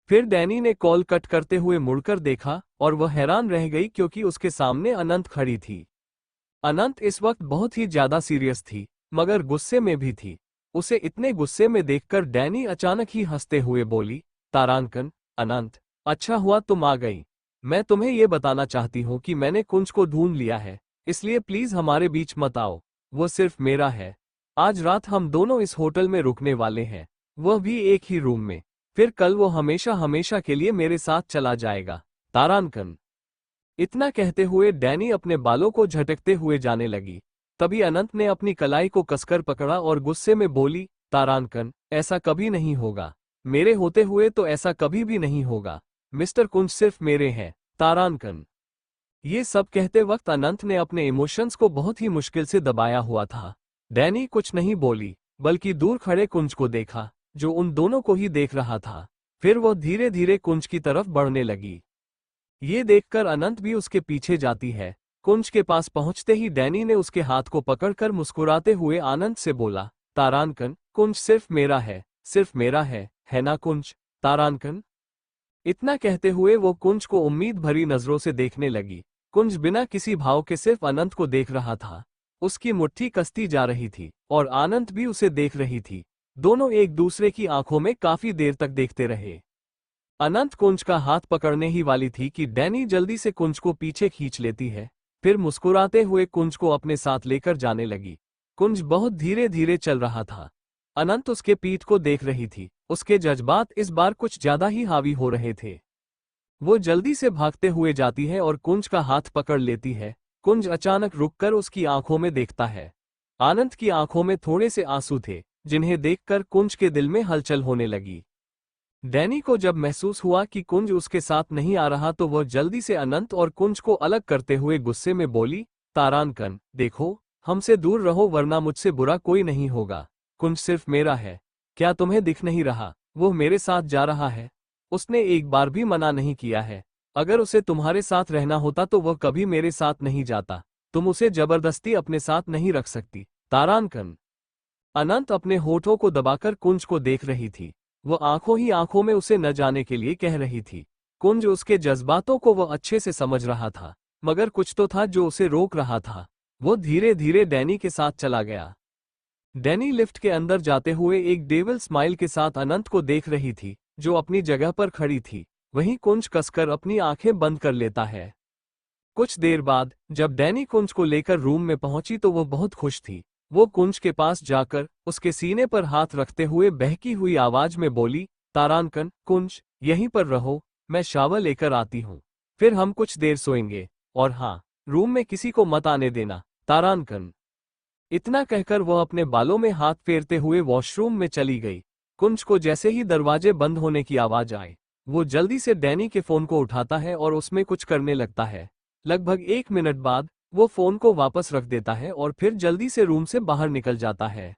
फिर डैनी ने कॉल कट करते हुए मुड़कर देखा, और वह हैरान रह गई क्योंकि उसके सामने अनंत खड़ी थी। अनंत इस वक्त बहुत ही ज्यादा सीरियस थी, मगर गुस्से में भी थी। उसे इतने गुस्से में देखकर डैनी अचानक ही हंसते हुए बोली, तारानकन, अनंत, अच्छा हुआ तुम आ गई। मैं तुम्हें ये बताना चाहती हूँ कि मैंने कुंज को ढूंढ लिया है, इसलिए प्लीज हमारे बीच मत आओ। वो सिर्फ मेरा है। आज रात हम दोनों इस होटल में रुकने वाले हैं, वह भी एक ही रूम में। फिर कल वो हमेशा हमेशा के लिए मेरे साथ चला जाएगा, तारानकन। इतना कहते हुए डैनी अपने बालों को झटकते हुए जाने लगी। तभी अनंत ने अपनी कलाई को कसकर पकड़ा और गुस्से में बोली, तारानकन, ऐसा कभी नहीं होगा। मेरे होते हुए तो ऐसा कभी भी नहीं होगा। मिस्टर कुंज सिर्फ मेरे हैं, तारानकन। ये सब कहते वक्त अनंत ने अपने इमोशंस को बहुत ही मुश्किल से दबाया हुआ था। डैनी कुछ नहीं बोली, बल्कि दूर खड़े कुंज को देखा, जो उन दोनों को ही देख रहा था। फिर वह धीरे धीरे कुंज की तरफ बढ़ने लगी। ये देखकर अनंत भी उसके पीछे जाती है। कुंज के पास पहुंचते ही डैनी ने उसके हाथ को पकड़कर मुस्कुराते हुए आनंद से बोला, तारानकन, कुंज सिर्फ मेरा सिर्फ मेरा है ना कुंज, तारानकन। इतना कहते हुए वो कुंज को उम्मीद भरी नजरों से देखने लगी। कुंज बिना किसी भाव के सिर्फ अनंत को देख रहा था। उसकी मुट्ठी कसती जा रही थी, और आनंद भी उसे देख रही थी। दोनों एक दूसरे की आंखों में काफी देर तक देखते रहे। अनंत कुंज का हाथ पकड़ने ही वाली थी कि डैनी जल्दी से कुंज को पीछे खींच लेती है। फिर मुस्कुराते हुए कुंज को अपने साथ लेकर जाने लगी। कुंज बहुत धीरे धीरे चल रहा था। अनंत उसके पीठ को देख रही थी। उसके जज्बात इस बार कुछ ज्यादा ही हावी हो रहे थे। वो जल्दी से भागते हुए जाती है और कुंज का हाथ पकड़ लेती है। कुंज अचानक रुककर उसकी आंखों में देखता है। आनंद की आंखों में थोड़े से आंसू थे, जिन्हें देखकर कुंज के दिल में हलचल होने लगी। डैनी को जब महसूस हुआ कि कुंज उसके साथ नहीं आ रहा तो वह जल्दी से अनंत और कुंज को अलग करते हुए गुस्से में बोली, तारानकन, देखो, हमसे दूर रहो वरना मुझसे बुरा कोई नहीं होगा। कुंज सिर्फ मेरा है। क्या तुम्हें दिख नहीं रहा, वो मेरे साथ जा रहा है। उसने एक बार भी मना नहीं किया है। अगर उसे तुम्हारे साथ रहना होता तो वह कभी मेरे साथ नहीं जाता। तुम उसे जबरदस्ती अपने साथ नहीं रख सकती, तारानकन। अनंत अपने होठों को दबाकर कुंज को देख रही थी। वह आंखों ही आंखों में उसे न जाने के लिए कह रही थी। कुंज उसके जज्बातों को वह अच्छे से समझ रहा था, मगर कुछ तो था जो उसे रोक रहा था। वो धीरे धीरे डैनी के साथ चला गया। डैनी लिफ्ट के अंदर जाते हुए एक डेविल स्माइल के साथ अनंत को देख रही थी, जो अपनी जगह पर खड़ी थी। वहीं कुंज कसकर अपनी आंखें बंद कर लेता है। कुछ देर बाद जब डैनी कुंज को लेकर रूम में पहुंची तो वह बहुत खुश थी। वो कुंज के पास जाकर उसके सीने पर हाथ रखते हुए बहकी हुई आवाज में बोली, तारानकन, कुंज, यहीं पर रहो, मैं शावर लेकर आती हूँ। फिर हम कुछ देर सोएंगे। और हाँ, रूम में किसी को मत आने देना, तारानकन। इतना कहकर वह अपने बालों में हाथ फेरते हुए वॉशरूम में चली गई। कुंज को जैसे ही दरवाजे बंद होने की आवाज आए, वो जल्दी से डैनी के फोन को उठाता है और उसमें कुछ करने लगता है। लगभग 1 मिनट बाद वो फोन को वापस रख देता है और फिर जल्दी से रूम से बाहर निकल जाता है।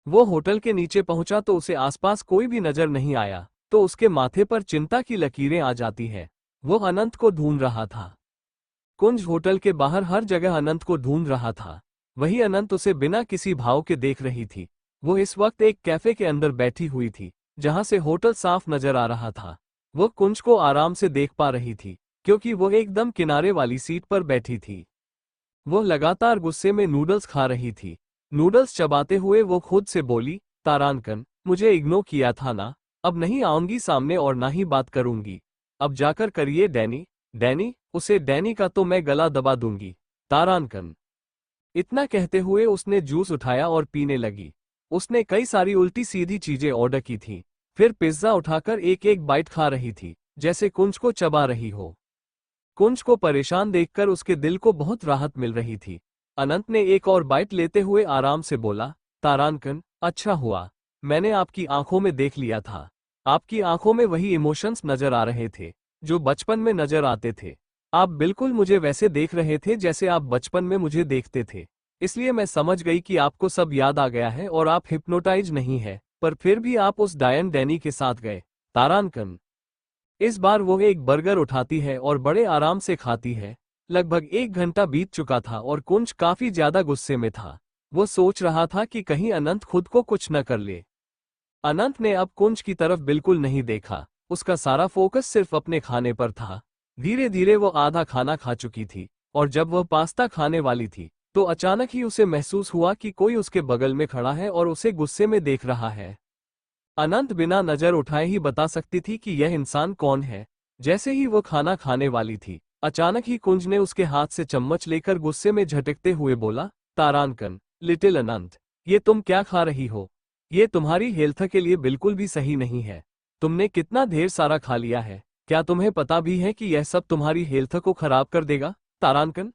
वो होटल के नीचे पहुंचा तो उसे आसपास कोई भी नजर नहीं आया, तो उसके माथे पर चिंता की लकीरें आ जाती है। वो अनंत को ढूंढ रहा था। कुंज होटल के बाहर हर जगह अनंत को ढूंढ रहा था। वही अनंत उसे बिना किसी भाव के देख रही थी। वो इस वक्त एक कैफे के अंदर बैठी हुई थी, जहां से होटल साफ नजर आ रहा था। वो कुंज को आराम से देख पा रही थी, क्योंकि वो एकदम किनारे वाली सीट पर बैठी थी। वो लगातार गुस्से में नूडल्स खा रही थी। नूडल्स चबाते हुए वो खुद से बोली, तारानकन, मुझे इग्नोर किया था ना, अब नहीं आऊंगी सामने और ना ही बात करूंगी। अब जाकर करिए डैनी। डैनी, उसे डैनी का तो मैं गला दबा दूंगी, तारानकन। इतना कहते हुए उसने जूस उठाया और पीने लगी। उसने कई सारी उल्टी सीधी चीजें ऑर्डर की थी, फिर पिज्जा उठाकर एक एक बाइट खा रही थी, जैसे कुंज को चबा रही हो। कुंज को परेशान देखकर उसके दिल को बहुत राहत मिल रही थी। अनंत ने एक और बाइट लेते हुए आराम से बोला, तारानकन, अच्छा हुआ, मैंने आपकी आंखों में देख लिया था। आपकी आंखों में वही इमोशंस नजर आ रहे थे जो बचपन में नजर आते थे। आप बिल्कुल मुझे वैसे देख रहे थे जैसे आप बचपन में मुझे देखते थे। इसलिए मैं समझ गई कि आपको सब याद आ गया है और आप हिप्नोटाइज नहीं है, पर फिर भी आप उस डायन डैनी के साथ गए, तारानकन। इस बार वो एक बर्गर उठाती है और बड़े आराम से खाती है। लगभग 1 घंटा बीत चुका था और कुंज काफी ज्यादा गुस्से में था। वो सोच रहा था कि कहीं अनंत खुद को कुछ न कर ले। अनंत ने अब कुंज की तरफ बिल्कुल नहीं देखा। उसका सारा फोकस सिर्फ अपने खाने पर था। धीरे धीरे वो आधा खाना खा चुकी थी और जब वह पास्ता खाने वाली थी तो अचानक ही उसे महसूस हुआ कि कोई उसके बगल में खड़ा है और उसे गुस्से में देख रहा है। अनंत बिना नजर उठाए ही बता सकती थी कि यह इंसान कौन है। जैसे ही वो खाना खाने वाली थी, अचानक ही कुंज ने उसके हाथ से चम्मच लेकर गुस्से में झटकते हुए बोला, तारानकन, लिटिल अनंत, ये तुम क्या खा रही हो? ये तुम्हारी हेल्थ के लिए बिल्कुल भी सही नहीं है। तुमने कितना ढेर सारा खा लिया है। क्या तुम्हें पता भी है कि यह सब तुम्हारी हेल्थ को खराब कर देगा, तारानकन?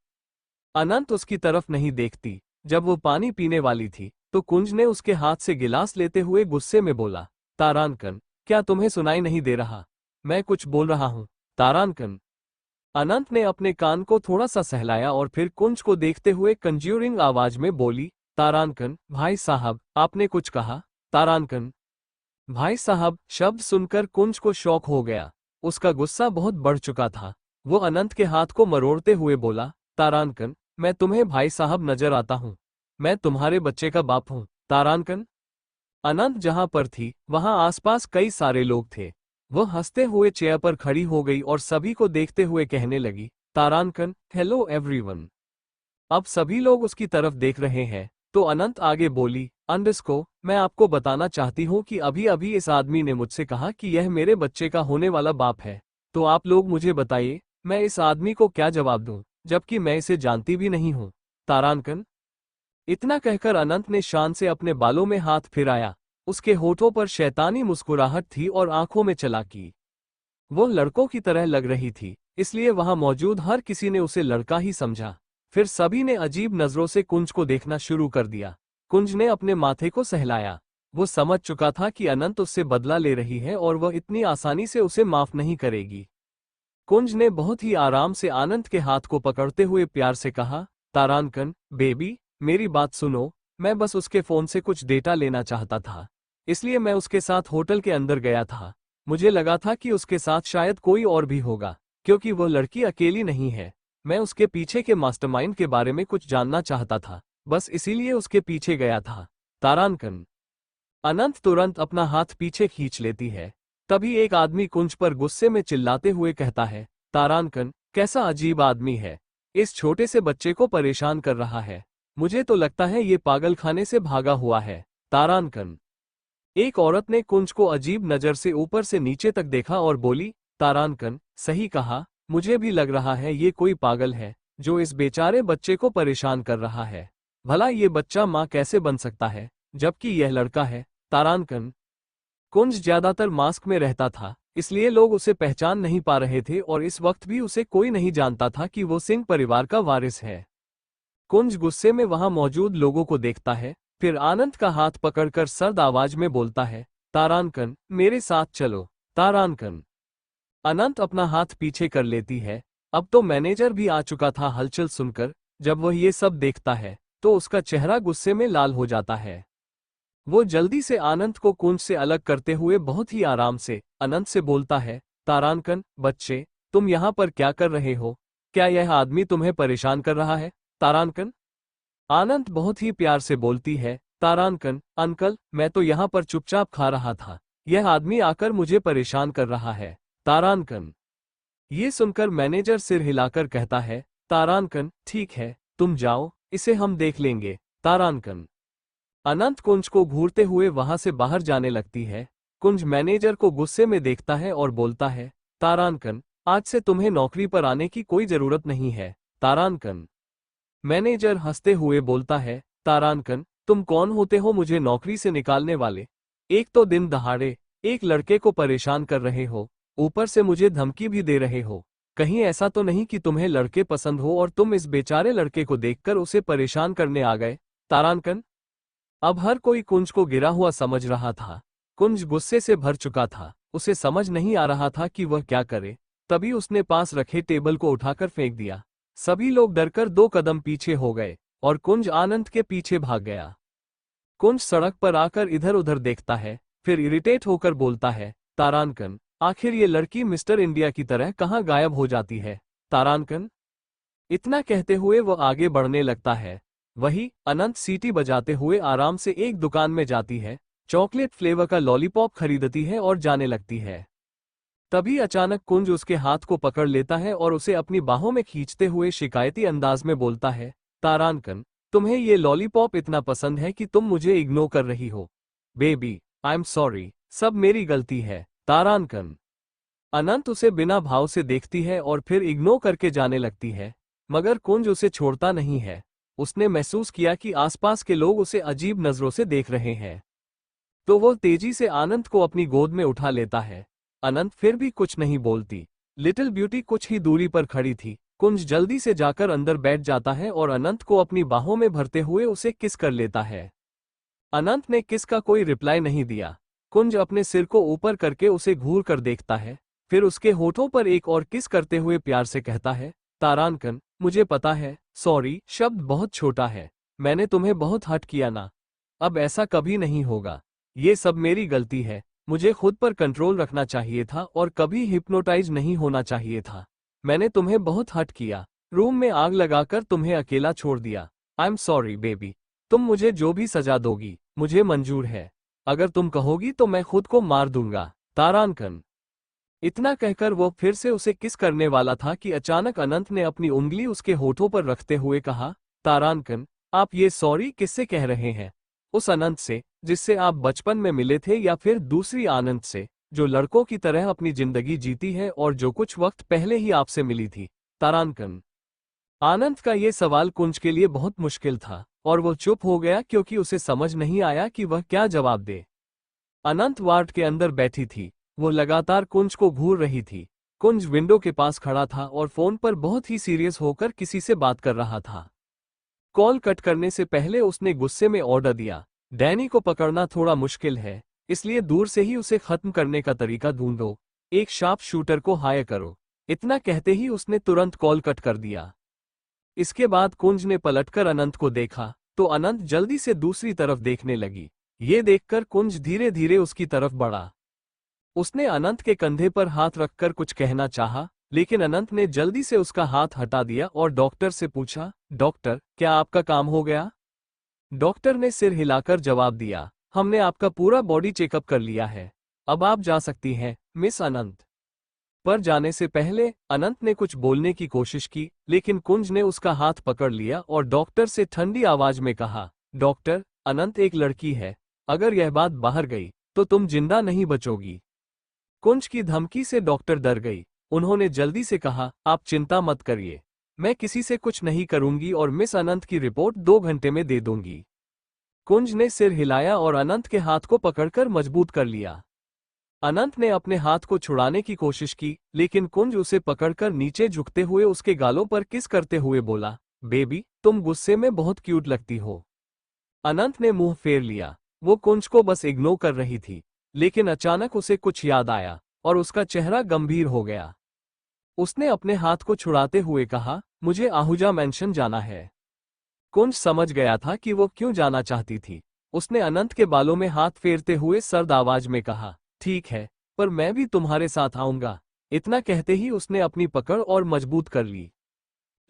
अनंत उसकी तरफ नहीं देखती। जब वो पानी पीने वाली थी तो कुंज ने उसके हाथ से गिलास लेते हुए गुस्से में बोला, तारानकन, क्या तुम्हें सुनाई नहीं दे रहा? मैं कुछ बोल रहा हूँ, तारानकन। अनंत ने अपने कान को थोड़ा सा सहलाया और फिर कुंज को देखते हुए कंज्यूरिंग आवाज में बोली, तारानकन, भाई साहब, आपने कुछ कहा? तारानकन। भाई साहब शब्द सुनकर कुंज को शौक हो गया। उसका गुस्सा बहुत बढ़ चुका था। वो अनंत के हाथ को मरोड़ते हुए बोला, तारानकन, मैं तुम्हें भाई साहब नजर आता हूँ? मैं तुम्हारे बच्चे का बाप हूँ, तारानकन। अनंत जहां पर थी वहां आसपास कई सारे लोग थे। वह हंसते हुए चेयर पर खड़ी हो गई और सभी को देखते हुए कहने लगी, तारानकन, हेलो एवरीवन। अब सभी लोग उसकी तरफ देख रहे हैं, तो अनंत आगे बोली, अंडस्को, मैं आपको बताना चाहती हूँ कि अभी अभी इस आदमी ने मुझसे कहा कि यह मेरे बच्चे का होने वाला बाप है। तो आप लोग मुझे बताइए, मैं इस आदमी को क्या जवाब दूं, जबकि मैं इसे जानती भी नहीं हूँ, तारानकन। इतना कहकर अनंत ने शान से अपने बालों में हाथ फिराया। उसके होठों पर शैतानी मुस्कुराहट थी और आंखों में चालाकी। वो लड़कों की तरह लग रही थी, इसलिए वहां मौजूद हर किसी ने उसे लड़का ही समझा। फिर सभी ने अजीब नजरों से कुंज को देखना शुरू कर दिया। कुंज ने अपने माथे को सहलाया। वो समझ चुका था कि अनंत उससे बदला ले रही है और वह इतनी आसानी से उसे माफ नहीं करेगी। कुंज ने बहुत ही आराम से आनंद के हाथ को पकड़ते हुए प्यार से कहा, तारांकन बेबी, मेरी बात सुनो, मैं बस उसके फोन से कुछ डेटा लेना चाहता था, इसलिए मैं उसके साथ होटल के अंदर गया था। मुझे लगा था कि उसके साथ शायद कोई और भी होगा, क्योंकि वो लड़की अकेली नहीं है। मैं उसके पीछे के मास्टरमाइंड के बारे में कुछ जानना चाहता था, बस इसीलिए उसके पीछे गया था। तारांकन। अनंत तुरंत अपना हाथ पीछे खींच लेती है। तभी एक आदमी कुंज पर गुस्से में चिल्लाते हुए कहता है, तारांकन, कैसा अजीब आदमी है, इस छोटे से बच्चे को परेशान कर रहा है। मुझे तो लगता है ये पागलखाने से भागा हुआ है। तारांकन। एक औरत ने कुंज को अजीब नजर से ऊपर से नीचे तक देखा और बोली, तारांकन, सही कहा, मुझे भी लग रहा है ये कोई पागल है जो इस बेचारे बच्चे को परेशान कर रहा है। भला ये बच्चा माँ कैसे बन सकता है जबकि यह लड़का है। तारांकन। कुंज ज्यादातर मास्क में रहता था, इसलिए लोग उसे पहचान नहीं पा रहे थे और इस वक्त भी उसे कोई नहीं जानता था कि वो सिंह परिवार का वारिस है। कुंज गुस्से में वहां मौजूद लोगों को देखता है, फिर आनंद का हाथ पकड़कर सर्द आवाज में बोलता है, तारांकन, मेरे साथ चलो। तारांकन। अनंत अपना हाथ पीछे कर लेती है। अब तो मैनेजर भी आ चुका था हलचल सुनकर। जब वह ये सब देखता है तो उसका चेहरा गुस्से में लाल हो जाता है। वो जल्दी से आनंद को कुंज से अलग करते हुए बहुत ही आराम से अनंत से बोलता है, तारांकन, बच्चे, तुम यहाँ पर क्या कर रहे हो? क्या यह आदमी तुम्हें परेशान कर रहा है? तारांकन। आनंद बहुत ही प्यार से बोलती है, तारांकन, अंकल, मैं तो यहाँ पर चुपचाप खा रहा था, यह आदमी आकर मुझे परेशान कर रहा है। तारांकन। ये सुनकर मैनेजर सिर हिलाकर कहता है, तारांकन, ठीक है, तुम जाओ, इसे हम देख लेंगे। तारांकन। अनंत कुंज को घूरते हुए वहां से बाहर जाने लगती है। कुंज मैनेजर को गुस्से में देखता है और बोलता है, तारांकन, आज से तुम्हें नौकरी पर आने की कोई जरूरत नहीं है। तारांकन। मैनेजर हंसते हुए बोलता है, तारांकन, तुम कौन होते हो मुझे नौकरी से निकालने वाले? एक तो दिन दहाड़े एक लड़के को परेशान कर रहे हो, ऊपर से मुझे धमकी भी दे रहे हो। कहीं ऐसा तो नहीं कि तुम्हें लड़के पसंद हो और तुम इस बेचारे लड़के को देखकर उसे परेशान करने आ गए? तारांकन। अब हर कोई कुंज को गिरा हुआ समझ रहा था। कुंज गुस्से से भर चुका था, उसे समझ नहीं आ रहा था कि वह क्या करे। तभी उसने पास रखे टेबल को उठाकर फेंक दिया। सभी लोग डरकर 2 कदम पीछे हो गए और कुंज आनंद के पीछे भाग गया। कुंज सड़क पर आकर इधर उधर देखता है, फिर इरिटेट होकर बोलता है, तारांकन, आखिर ये लड़की मिस्टर इंडिया की तरह कहाँ गायब हो जाती है? तारांकन। इतना कहते हुए वो आगे बढ़ने लगता है। वही अनंत सीटी बजाते हुए आराम से एक दुकान में जाती है, चॉकलेट फ्लेवर का लॉलीपॉप खरीदती है और जाने लगती है। तभी अचानक कुंज उसके हाथ को पकड़ लेता है और उसे अपनी बाहों में खींचते हुए शिकायती अंदाज में बोलता है, तारांकन, तुम्हें ये लॉलीपॉप इतना पसंद है कि तुम मुझे इग्नोर कर रही हो? बेबी, आई एम सॉरी, सब मेरी गलती है। तारांकन। अनंत उसे बिना भाव से देखती है और फिर इग्नोर करके जाने लगती है, मगर कुंज उसे छोड़ता नहीं है। उसने महसूस किया कि आसपास के लोग उसे अजीब नजरों से देख रहे हैं, तो वो तेजी से आनंद को अपनी गोद में उठा लेता है। अनंत फिर भी कुछ नहीं बोलती। लिटिल ब्यूटी कुछ ही दूरी पर खड़ी थी। कुंज जल्दी से जाकर अंदर बैठ जाता है और अनंत को अपनी बाहों में भरते हुए उसे किस कर लेता है। अनंत ने किस का कोई रिप्लाई नहीं दिया। कुंज अपने सिर को ऊपर करके उसे घूर कर देखता है, फिर उसके होठों पर एक और किस करते हुए प्यार से कहता है, तारांकन, मुझे पता है, सॉरी शब्द बहुत छोटा है, मैंने तुम्हें बहुत हर्ट किया ना। अब ऐसा कभी नहीं होगा, ये सब मेरी गलती है। मुझे खुद पर कंट्रोल रखना चाहिए था और कभी हिप्नोटाइज नहीं होना चाहिए था। मैंने तुम्हें बहुत हर्ट किया, रूम में आग लगाकर तुम्हें अकेला छोड़ दिया। आई एम सॉरी बेबी, तुम मुझे जो भी सजा दोगी मुझे मंजूर है। अगर तुम कहोगी तो मैं खुद को मार दूंगा। तारांकन। इतना कहकर वो फिर से उसे किस करने वाला था कि अचानक अनंत ने अपनी उंगली उसके होठों पर रखते हुए कहा, तारांकन, आप ये सॉरी किससे कह रहे हैं? उस अनंत से जिससे आप बचपन में मिले थे या फिर दूसरी आनंद से जो लड़कों की तरह अपनी जिंदगी जीती है और जो कुछ वक्त पहले ही आपसे मिली थी? तारांकन। आनंद का ये सवाल कुंज के लिए बहुत मुश्किल था और वो चुप हो गया क्योंकि उसे समझ नहीं आया कि वह क्या जवाब दे। अनंत वार्ड के अंदर बैठी थी, वो लगातार कुंज को घूर रही थी। कुंज विंडो के पास खड़ा था और फोन पर बहुत ही सीरियस होकर किसी से बात कर रहा था। कॉल कट करने से पहले उसने गुस्से में ऑर्डर दिया, डैनी को पकड़ना थोड़ा मुश्किल है, इसलिए दूर से ही उसे खत्म करने का तरीका ढूंढो, एक शार्प शूटर को हायर करो। इतना कहते ही उसने तुरंत कॉल कट कर दिया। इसके बाद कुंज ने पलटकर अनंत को देखा तो अनंत जल्दी से दूसरी तरफ देखने लगी। ये देखकर कुंज धीरे धीरे उसकी तरफ बढ़ा। उसने अनंत के कंधे पर हाथ रखकर कुछ कहना चाहा, लेकिन अनंत ने जल्दी से उसका हाथ हटा दिया और डॉक्टर से पूछा, डॉक्टर, क्या आपका काम हो गया? डॉक्टर ने सिर हिलाकर जवाब दिया, हमने आपका पूरा बॉडी चेकअप कर लिया है, अब आप जा सकती हैं, मिस अनंत। पर जाने से पहले अनंत ने कुछ बोलने की कोशिश की, लेकिन कुंज ने उसका हाथ पकड़ लिया और डॉक्टर से ठंडी आवाज में कहा, डॉक्टर, अनंत एक लड़की है, अगर यह बात बाहर गई तो तुम जिंदा नहीं बचोगी। कुंज की धमकी से डॉक्टर डर गई। उन्होंने जल्दी से कहा, आप चिंता मत करिए, मैं किसी से कुछ नहीं करूंगी और मिस अनंत की रिपोर्ट 2 घंटे में दे दूंगी। कुंज ने सिर हिलाया और अनंत के हाथ को पकड़कर मजबूत कर लिया। अनंत ने अपने हाथ को छुड़ाने की कोशिश की, लेकिन कुंज उसे पकड़कर नीचे झुकते हुए उसके गालों पर किस करते हुए बोला, बेबी, तुम गुस्से में बहुत क्यूट लगती हो। अनंत ने मुंह फेर लिया। वो कुंज को बस इग्नोर कर रही थी, लेकिन अचानक उसे कुछ याद आया और उसका चेहरा गंभीर हो गया। उसने अपने हाथ को छुड़ाते हुए कहा, मुझे आहूजा मैंशन जाना है। कुंज समझ गया था कि वो क्यों जाना चाहती थी। उसने अनंत के बालों में हाथ फेरते हुए सर्द आवाज में कहा, ठीक है, पर मैं भी तुम्हारे साथ आऊंगा। इतना कहते ही उसने अपनी पकड़ और मजबूत कर ली।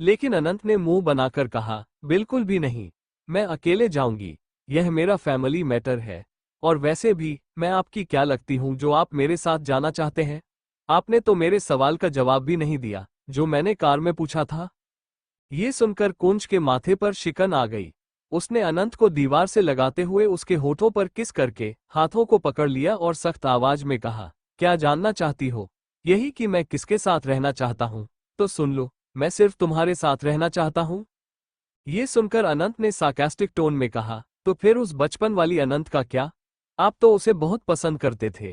लेकिन अनंत ने मुंह बनाकर कहा, बिल्कुल भी नहीं, मैं अकेले जाऊंगी, यह मेरा फैमिली मैटर है। और वैसे भी मैं आपकी क्या लगती हूं जो आप मेरे साथ जाना चाहते हैं? आपने तो मेरे सवाल का जवाब भी नहीं दिया जो मैंने कार में पूछा था। ये सुनकर कुंज के माथे पर शिकन आ गई। उसने अनंत को दीवार से लगाते हुए उसके होठों पर किस करके हाथों को पकड़ लिया और सख्त आवाज में कहा, क्या जानना चाहती हो? यही कि मैं किसके साथ रहना चाहता हूं? तो सुन लो, मैं सिर्फ तुम्हारे साथ रहना चाहता हूं। ये सुनकर अनंत ने सार्कास्टिक टोन में कहा, तो फिर उस बचपन वाली अनंत का क्या? आप तो उसे बहुत पसंद करते थे।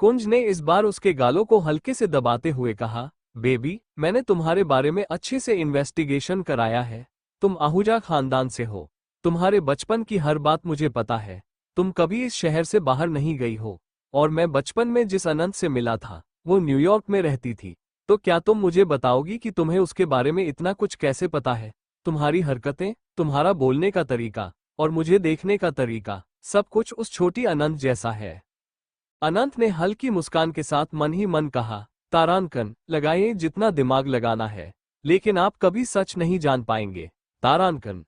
कुंज ने इस बार उसके गालों को हल्के से दबाते हुए कहा, बेबी, मैंने तुम्हारे बारे में अच्छे से इन्वेस्टिगेशन कराया है। तुम आहूजा खानदान से हो। तुम्हारे बचपन की हर बात मुझे पता है। तुम कभी इस शहर से बाहर नहीं गई हो। और मैं बचपन में जिस अनंत से मिला था वो न्यूयॉर्क में रहती थी। तो क्या तुम मुझे बताओगी कि तुम्हें उसके बारे में इतना कुछ कैसे पता है? तुम्हारी हरकतें, तुम्हारा बोलने का तरीका और मुझे देखने का तरीका, सब कुछ उस छोटी अनंत जैसा है। अनंत ने हल्की मुस्कान के साथ मन ही मन कहा, तारांकन, लगाइए जितना दिमाग लगाना है, लेकिन आप कभी सच नहीं जान पाएंगे, तारांकन।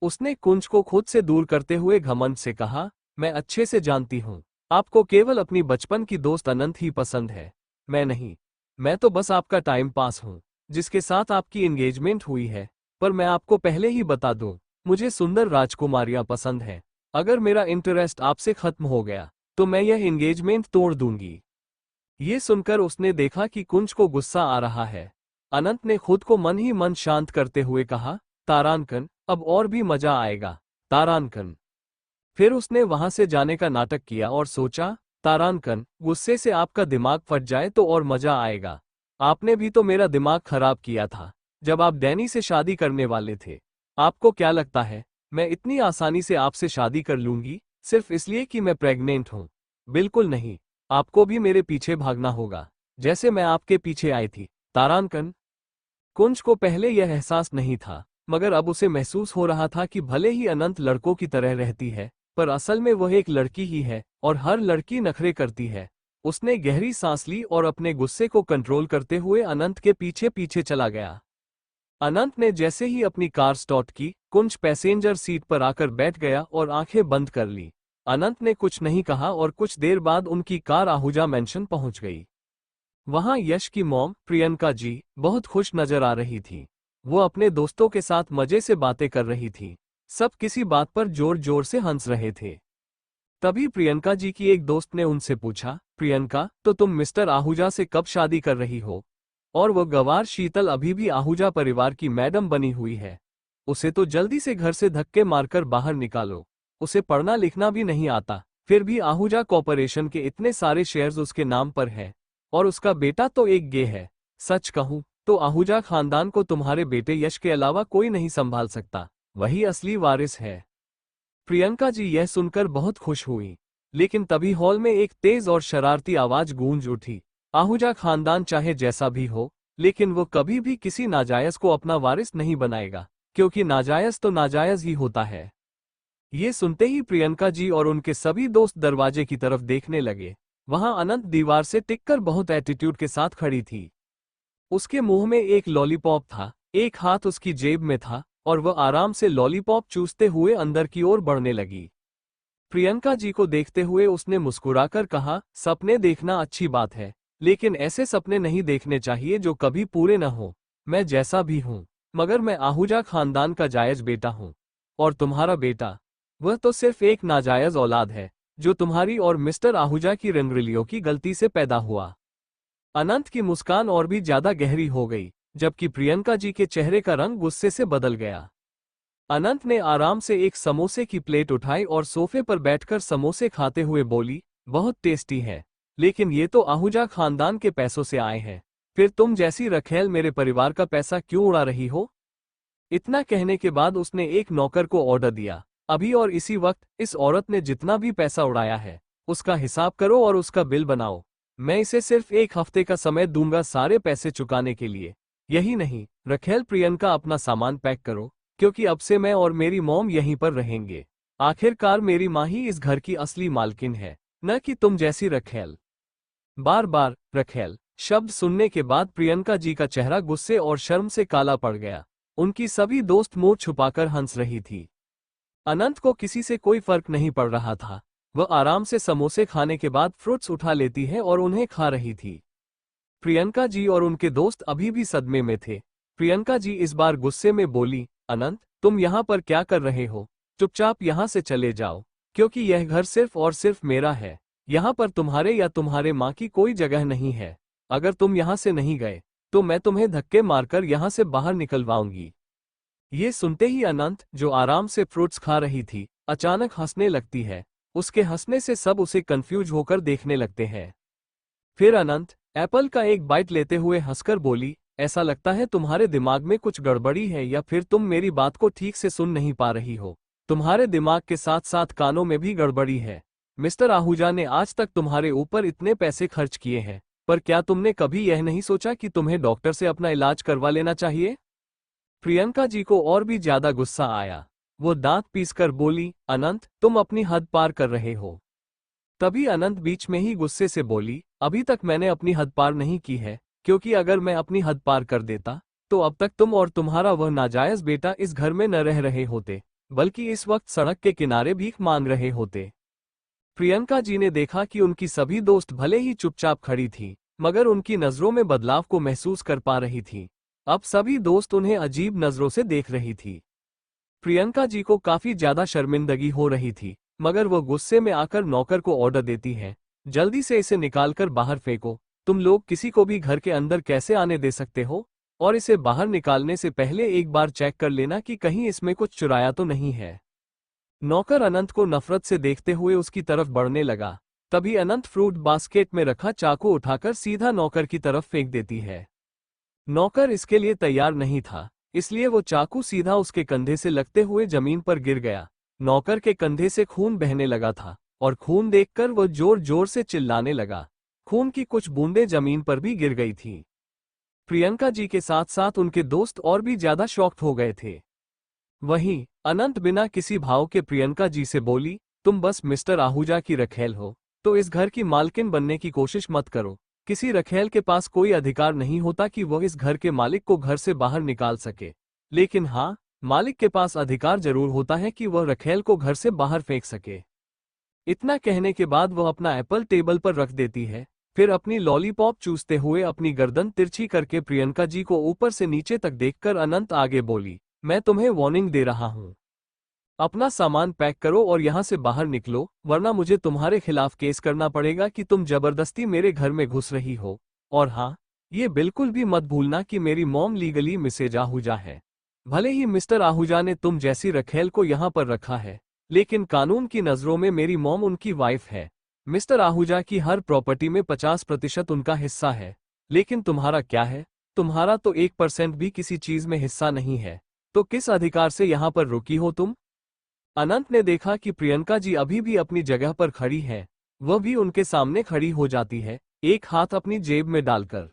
उसने कुंज को खुद से दूर करते हुए घमंड से कहा, मैं अच्छे से जानती हूं, आपको केवल अपनी बचपन की दोस्त अनंत ही पसंद है, मैं नहीं। मैं तो बस आपका टाइम पास हूं, जिसके साथ आपकी एंगेजमेंट हुई है। पर मैं आपको पहले ही बता दूं, मुझे सुंदर राजकुमारियां पसंद हैं। अगर मेरा इंटरेस्ट आपसे खत्म हो गया तो मैं यह एंगेजमेंट तोड़ दूंगी। ये सुनकर उसने देखा कि कुंज को गुस्सा आ रहा है। अनंत ने खुद को मन ही मन शांत करते हुए कहा, तारांकन, अब और भी मजा आएगा, तारांकन। फिर उसने वहां से जाने का नाटक किया और सोचा, तारांकन, गुस्से से आपका दिमाग फट जाए तो और मजा आएगा। आपने भी तो मेरा दिमाग खराब किया था जब आप डैनी से शादी करने वाले थे। आपको क्या लगता है मैं इतनी आसानी से आपसे शादी कर लूंगी सिर्फ इसलिए कि मैं प्रेग्नेंट हूं? बिल्कुल नहीं। आपको भी मेरे पीछे भागना होगा, जैसे मैं आपके पीछे आई थी, तारांकन। कुंज को पहले यह एहसास नहीं था, मगर अब उसे महसूस हो रहा था कि भले ही अनंत लड़कों की तरह रहती है, पर असल में वह एक लड़की ही है और हर लड़की नखरे करती है। उसने गहरी सांस ली और अपने गुस्से को कंट्रोल करते हुए अनंत के पीछे पीछे चला गया। अनंत ने जैसे ही अपनी कार स्टार्ट की, कुंज पैसेंजर सीट पर आकर बैठ गया और आंखें बंद कर ली। अनंत ने कुछ नहीं कहा और कुछ देर बाद उनकी कार आहूजा मैंशन पहुंच गई। वहां यश की मॉम, प्रियंका जी, बहुत खुश नजर आ रही थी। वो अपने दोस्तों के साथ मजे से बातें कर रही थी। सब किसी बात पर जोर जोर से हंस रहे थे। तभी प्रियंका जी की एक दोस्त ने उनसे पूछा, प्रियंका, तो तुम मिस्टर आहूजा से कब शादी कर रही हो? और वो गवार शीतल अभी भी आहूजा परिवार की मैडम बनी हुई है। उसे तो जल्दी से घर से धक्के मारकर बाहर निकालो। उसे पढ़ना लिखना भी नहीं आता, फिर भी आहूजा कॉर्पोरेशन के इतने सारे शेयर्स उसके नाम पर है। और उसका बेटा तो एक गे है। सच कहूं तो आहूजा खानदान को तुम्हारे बेटे यश के अलावा कोई नहीं संभाल सकता, वही असली वारिस है। प्रियंका जी यह सुनकर बहुत खुश हुई, लेकिन तभी हॉल में एक तेज और शरारती आवाज गूंज उठी। आहूजा खानदान चाहे जैसा भी हो, लेकिन वो कभी भी किसी नाजायज को अपना वारिस नहीं बनाएगा, क्योंकि नाजायज तो नाजायज ही होता है। ये सुनते ही प्रियंका जी और उनके सभी दोस्त दरवाजे की तरफ देखने लगे। वहां अनंत दीवार से टिककर बहुत एटीट्यूड के साथ खड़ी थी। उसके मुंह में एक लॉलीपॉप था, एक हाथ उसकी जेब में था और वह आराम से लॉलीपॉप चूसते हुए अंदर की ओर बढ़ने लगी। प्रियंका जी को देखते हुए उसने मुस्कुराकर कहा, सपने देखना अच्छी बात है, लेकिन ऐसे सपने नहीं देखने चाहिए जो कभी पूरे न हो। मैं जैसा भी हूं, मगर मैं आहूजा खानदान का जायज बेटा हूं। और तुम्हारा बेटा, वह तो सिर्फ एक नाजायज औलाद है, जो तुम्हारी और मिस्टर आहूजा की रंगरलियों की गलती से पैदा हुआ। अनंत की मुस्कान और भी ज्यादा गहरी हो गई, जबकि प्रियंका जी के चेहरे का रंग गुस्से से बदल गया। अनंत ने आराम से एक समोसे की प्लेट उठाई और सोफे पर बैठकर समोसे खाते हुए बोली, बहुत टेस्टी है, लेकिन ये तो आहूजा खानदान के पैसों से आए हैं। फिर तुम जैसी रखेल मेरे परिवार का पैसा क्यों उड़ा रही हो? इतना कहने के बाद उसने एक नौकर को ऑर्डर दिया, अभी और इसी वक्त इस औरत ने जितना भी पैसा उड़ाया है, उसका हिसाब करो और उसका बिल बनाओ। मैं इसे सिर्फ एक हफ्ते का समय दूंगा सारे पैसे चुकाने के लिए। यही नहीं, रखेल प्रियंका अपना सामान पैक करो, क्योंकि अब से मैं और मेरी मॉम यहीं पर रहेंगे। आखिरकार मेरी माँ ही इस घर की असली मालकिन है, न कि तुम जैसी रखेल। बार बार रखेल शब्द सुनने के बाद प्रियंका जी का चेहरा गुस्से और शर्म से काला पड़ गया। उनकी सभी दोस्त मुंह छुपाकर हंस रही थी। अनंत को किसी से कोई फर्क नहीं पड़ रहा था। वह आराम से समोसे खाने के बाद फ्रूट्स उठा लेती है और उन्हें खा रही थी। प्रियंका जी और उनके दोस्त अभी भी सदमे में थे। प्रियंका जी इस बार गुस्से में बोली, अनंत तुम यहाँ पर क्या कर रहे हो? चुपचाप यहाँ से चले जाओ, क्योंकि यह घर सिर्फ और सिर्फ मेरा है। यहाँ पर तुम्हारे या तुम्हारे माँ की कोई जगह नहीं है। अगर तुम यहाँ से नहीं गए तो मैं तुम्हें धक्के मारकर यहाँ से बाहर निकलवाऊंगी। ये सुनते ही अनंत, जो आराम से फ्रूट्स खा रही थी, अचानक हंसने लगती है। उसके हंसने से सब उसे कंफ्यूज होकर देखने लगते हैं। फिर अनंत एप्पल का एक बाइट लेते हुए हंसकर बोली, ऐसा लगता है तुम्हारे दिमाग में कुछ गड़बड़ी है या फिर तुम मेरी बात को ठीक से सुन नहीं पा रही हो। तुम्हारे दिमाग के साथ साथ कानों में भी गड़बड़ी है। मिस्टर आहूजा ने आज तक तुम्हारे ऊपर इतने पैसे खर्च किए हैं, पर क्या तुमने कभी यह नहीं सोचा कि तुम्हें डॉक्टर से अपना इलाज करवा लेना चाहिए? प्रियंका जी को और भी ज्यादा गुस्सा आया। वो दांत पीसकर बोली, अनंत तुम अपनी हद पार कर रहे हो। तभी अनंत बीच में ही गुस्से से बोली, अभी तक मैंने अपनी हद पार नहीं की है, क्योंकि अगर मैं अपनी हद पार कर देता तो अब तक तुम और तुम्हारा वह नाजायज बेटा इस घर में न रह रहे होते, बल्कि इस वक्त सड़क के किनारे भीख मांग रहे होते। प्रियंका जी ने देखा कि उनकी सभी दोस्त भले ही चुपचाप खड़ी थी, मगर उनकी नजरों में बदलाव को महसूस कर पा रही थी। अब सभी दोस्त उन्हें अजीब नजरों से देख रही थी। प्रियंका जी को काफी ज्यादा शर्मिंदगी हो रही थी, मगर वो गुस्से में आकर नौकर को ऑर्डर देती है, जल्दी से इसे निकालकर बाहर फेंको। तुम लोग किसी को भी घर के अंदर कैसे आने दे सकते हो? और इसे बाहर निकालने से पहले एक बार चेक कर लेना कि कहीं इसमें कुछ चुराया तो नहीं है। नौकर अनंत को नफरत से देखते हुए उसकी तरफ बढ़ने लगा। तभी अनंत फ्रूट बास्केट में रखा चाकू उठाकर सीधा नौकर की तरफ फेंक देती है। नौकर इसके लिए तैयार नहीं था, इसलिए वो चाकू सीधा उसके कंधे से लगते हुए जमीन पर गिर गया। नौकर के कंधे से खून बहने लगा था और खून देखकर वो जोर जोर से चिल्लाने लगा। खून की कुछ बूंदें जमीन पर भी गिर गई थीं। प्रियंका जी के साथ साथ उनके दोस्त और भी ज्यादा शॉक्ड हो गए थे। वहीं अनंत बिना किसी भाव के प्रियंका जी से बोली, तुम बस मिस्टर आहूजा की रखेल हो, तो इस घर की मालकिन बनने की कोशिश मत करो। किसी रखेल के पास कोई अधिकार नहीं होता कि वह इस घर के मालिक को घर से बाहर निकाल सके, लेकिन हाँ, मालिक के पास अधिकार जरूर होता है कि वह रखेल को घर से बाहर फेंक सके। इतना कहने के बाद वह अपना एप्पल टेबल पर रख देती है, फिर अपनी लॉलीपॉप चूसते हुए अपनी गर्दन तिरछी करके प्रियंका जी को ऊपर से नीचे तक देखकर अनंत आगे बोली, मैं तुम्हें वार्निंग दे रहा हूं। अपना सामान पैक करो और यहाँ से बाहर निकलो, वरना मुझे तुम्हारे खिलाफ केस करना पड़ेगा कि तुम जबरदस्ती मेरे घर में घुस रही हो। और हाँ, ये बिल्कुल भी मत भूलना कि मेरी मॉम लीगली मिसेज आहूजा है। भले ही मिस्टर आहूजा ने तुम जैसी रखेल को यहाँ पर रखा है, लेकिन कानून की नज़रों में मेरी मॉम उनकी वाइफ है। मिस्टर आहूजा की हर प्रॉपर्टी में 50% उनका हिस्सा है, लेकिन तुम्हारा क्या है? तुम्हारा तो 1% भी किसी चीज में हिस्सा नहीं है, तो किस अधिकार से यहाँ पर रुकी हो तुम? अनंत ने देखा कि प्रियंका जी अभी भी अपनी जगह पर खड़ी है। वह भी उनके सामने खड़ी हो जाती है, एक हाथ अपनी जेब में डालकर।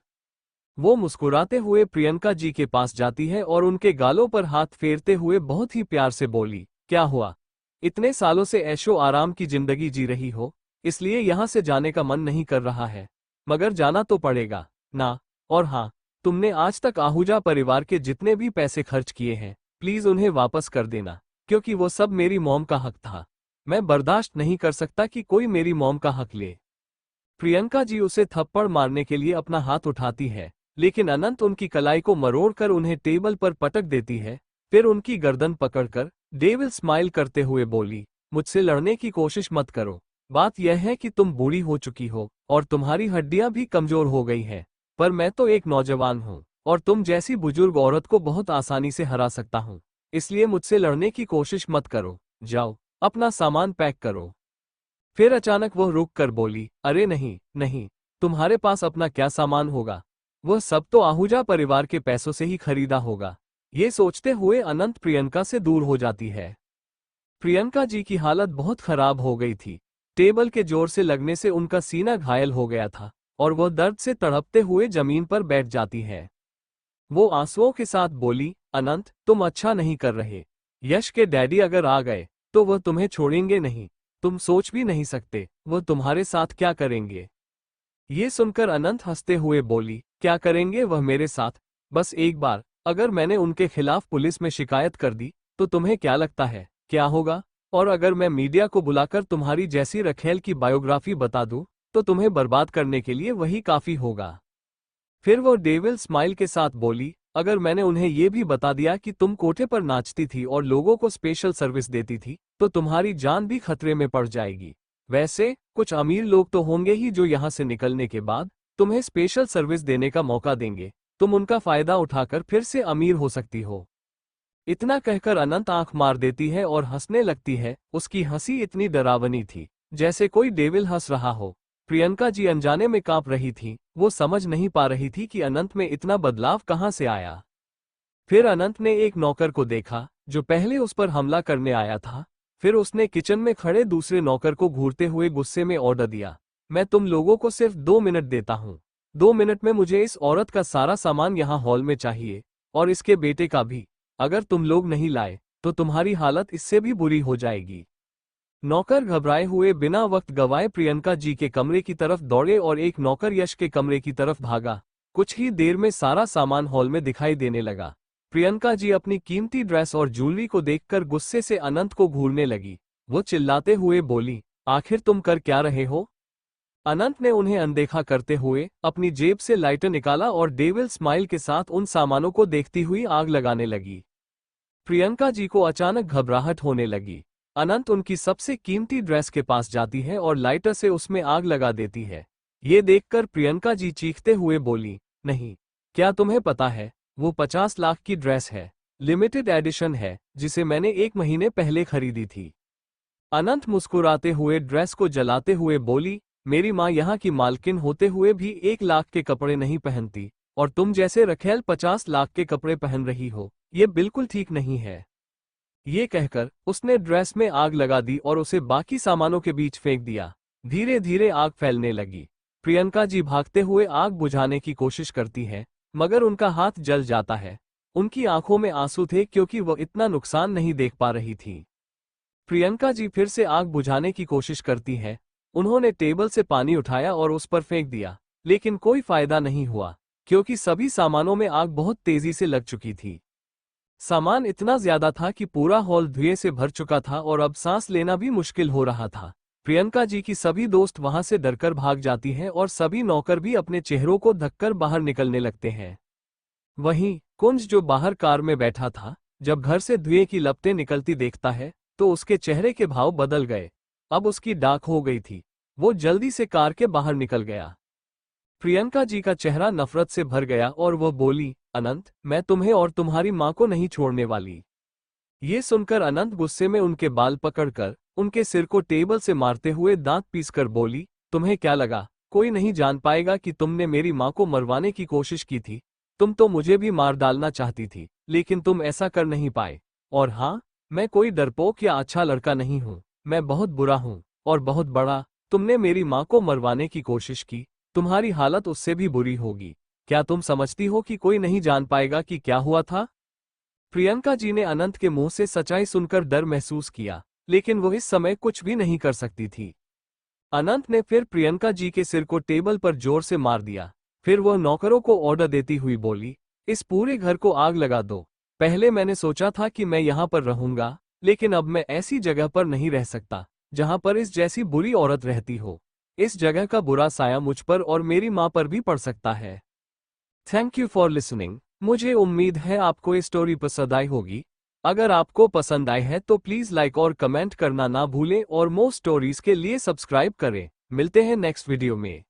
वो मुस्कुराते हुए प्रियंका जी के पास जाती है और उनके गालों पर हाथ फेरते हुए बहुत ही प्यार से बोली, क्या हुआ? इतने सालों से ऐशो आराम की जिंदगी जी रही हो, इसलिए यहां से जाने का मन नहीं कर रहा है, मगर जाना तो पड़ेगा ना? और हाँ, तुमने आज तक आहूजा परिवार के जितने भी पैसे खर्च किए हैं, प्लीज उन्हें वापस कर देना, क्योंकि वो सब मेरी मॉम का हक था। मैं बर्दाश्त नहीं कर सकता कि कोई मेरी मॉम का हक ले। प्रियंका जी उसे थप्पड़ मारने के लिए अपना हाथ उठाती है, लेकिन अनंत उनकी कलाई को मरोड़कर उन्हें टेबल पर पटक देती है। फिर उनकी गर्दन पकड़कर डेविल स्माइल करते हुए बोली, मुझसे लड़ने की कोशिश मत करो। बात यह है कि तुम बूढ़ी हो चुकी हो और तुम्हारी हड्डियां भी कमजोर हो गई हैं, पर मैं तो एक नौजवान हूँ और तुम जैसी बुजुर्ग औरत को बहुत आसानी से हरा सकता हूँ, इसलिए मुझसे लड़ने की कोशिश मत करो। जाओ, अपना सामान पैक करो। फिर अचानक वह रुक कर बोली, अरे नहीं नहीं, तुम्हारे पास अपना क्या सामान होगा? वह सब तो आहूजा परिवार के पैसों से ही खरीदा होगा। ये सोचते हुए अनंत प्रियंका से दूर हो जाती है। प्रियंका जी की हालत बहुत खराब हो गई थी। टेबल के जोर से लगने से उनका सीना घायल हो गया था और वह दर्द से तड़पते हुए जमीन पर बैठ जाती है। वो आंसुओं के साथ बोली, अनंत, तुम अच्छा नहीं कर रहे। यश के डैडी अगर आ गए तो वह तुम्हें छोड़ेंगे नहीं। तुम सोच भी नहीं सकते वह तुम्हारे साथ क्या करेंगे। ये सुनकर अनंत हंसते हुए बोली, क्या करेंगे वह मेरे साथ? बस एक बार अगर मैंने उनके खिलाफ पुलिस में शिकायत कर दी तो तुम्हें क्या लगता है क्या होगा? और अगर मैं मीडिया को बुलाकर तुम्हारी जैसी रखेल की बायोग्राफी बता दूं तो तुम्हें बर्बाद करने के लिए वही काफी होगा। फिर वो डेविल स्माइल के साथ बोली, अगर मैंने उन्हें ये भी बता दिया कि तुम कोठे पर नाचती थी और लोगों को स्पेशल सर्विस देती थी तो तुम्हारी जान भी खतरे में पड़ जाएगी। वैसे कुछ अमीर लोग तो होंगे ही जो यहाँ से निकलने के बाद तुम्हें स्पेशल सर्विस देने का मौका देंगे। तुम उनका फायदा उठाकर फिर से अमीर हो सकती हो। इतना कहकर अनंत आंख मार देती है और हंसने लगती है। उसकी हंसी इतनी डरावनी थी जैसे कोई डेविल हंस रहा हो। प्रियंका जी अनजाने में कांप रही थी। वो समझ नहीं पा रही थी कि अनंत में इतना बदलाव कहां से आया। फिर अनंत ने एक नौकर को देखा जो पहले उस पर हमला करने आया था। फिर उसने किचन में खड़े दूसरे नौकर को घूरते हुए गुस्से में ऑर्डर दिया, मैं तुम लोगों को सिर्फ 2 मिनट देता हूँ। 2 मिनट में मुझे इस औरत का सारा सामान यहाँ हॉल में चाहिए और इसके बेटे का भी। अगर तुम लोग नहीं लाए तो तुम्हारी हालत इससे भी बुरी हो जाएगी। नौकर घबराए हुए बिना वक्त गवाए प्रियंका जी के कमरे की तरफ दौड़े और एक नौकर यश के कमरे की तरफ भागा। कुछ ही देर में सारा सामान हॉल में दिखाई देने लगा। प्रियंका जी अपनी कीमती ड्रेस और ज्वेलरी को देखकर गुस्से से अनंत को घूरने लगी। वो चिल्लाते हुए बोली, आखिर तुम कर क्या रहे हो? अनंत ने उन्हें अनदेखा करते हुए अपनी जेब से लाइटर निकाला और डेविल स्माइल के साथ उन सामानों को देखती हुई आग लगाने लगी। प्रियंका जी को अचानक घबराहट होने लगी। अनंत उनकी सबसे कीमती ड्रेस के पास जाती है और लाइटर से उसमें आग लगा देती है। ये देखकर प्रियंका जी चीखते हुए बोली, नहीं, क्या तुम्हें पता है वो 50 लाख की ड्रेस है, लिमिटेड एडिशन है, जिसे मैंने 1 महीने पहले खरीदी थी। अनंत मुस्कुराते हुए ड्रेस को जलाते हुए बोली, मेरी माँ यहाँ की मालकिन होते हुए भी 1 लाख के कपड़े नहीं पहनती और तुम जैसे रखेल 50 लाख के कपड़े पहन रही हो, ये बिल्कुल ठीक नहीं है। ये कहकर उसने ड्रेस में आग लगा दी और उसे बाकी सामानों के बीच फेंक दिया। धीरे धीरे आग फैलने लगी। प्रियंका जी भागते हुए आग बुझाने की कोशिश करती है, मगर उनका हाथ जल जाता है। उनकी आंखों में आंसू थे क्योंकि वो इतना नुकसान नहीं देख पा रही थी। प्रियंका जी फिर से आग बुझाने की कोशिश करती है। उन्होंने टेबल से पानी उठाया और उस पर फेंक दिया, लेकिन कोई फायदा नहीं हुआ क्योंकि सभी सामानों में आग बहुत तेजी से लग चुकी थी। सामान इतना ज्यादा था कि पूरा हॉल धुएं से भर चुका था और अब सांस लेना भी मुश्किल हो रहा था। प्रियंका जी की सभी दोस्त वहां से डरकर भाग जाती हैं और सभी नौकर भी अपने चेहरों को ढककर बाहर निकलने लगते हैं। वहीं कुंज जो बाहर कार में बैठा था, जब घर से धुएं की लपटें निकलती देखता है तो उसके चेहरे के भाव बदल गए। अब उसकी डाक हो गई थी। वो जल्दी से कार के बाहर निकल गया। प्रियंका जी का चेहरा नफरत से भर गया और वह बोली, अनंत, मैं तुम्हें और तुम्हारी माँ को नहीं छोड़ने वाली। ये सुनकर अनंत गुस्से में उनके बाल पकड़कर उनके सिर को टेबल से मारते हुए दांत पीसकर बोली, तुम्हें क्या लगा कोई नहीं जान पाएगा कि तुमने मेरी माँ को मरवाने की कोशिश की थी? तुम तो मुझे भी मार डालना चाहती थी, लेकिन तुम ऐसा कर नहीं पाए। और हाँ, मैं कोई डरपोक या अच्छा लड़का नहीं हूँ, मैं बहुत बुरा हूँ और बहुत बड़ा। तुमने मेरी माँ को मरवाने की कोशिश की, तुम्हारी हालत उससे भी बुरी होगी। क्या तुम समझती हो कि कोई नहीं जान पाएगा कि क्या हुआ था? प्रियंका जी ने अनंत के मुंह से सच्चाई सुनकर डर महसूस किया, लेकिन वो इस समय कुछ भी नहीं कर सकती थी। अनंत ने फिर प्रियंका जी के सिर को टेबल पर जोर से मार दिया। फिर वह नौकरों को ऑर्डर देती हुई बोली, इस पूरे घर को आग लगा दो। पहले मैंने सोचा था कि मैं यहाँ पर रहूंगा, लेकिन अब मैं ऐसी जगह पर नहीं रह सकता जहाँ पर इस जैसी बुरी औरत रहती हो। इस जगह का बुरा साया मुझ पर और मेरी माँ पर भी पड़ सकता है। Thank you for listening. मुझे उम्मीद है आपको ये स्टोरी पसंद आई होगी। अगर आपको पसंद आई है तो प्लीज़ लाइक और कमेंट करना ना भूलें और मोर स्टोरीज के लिए सब्सक्राइब करें। मिलते हैं नेक्स्ट वीडियो में।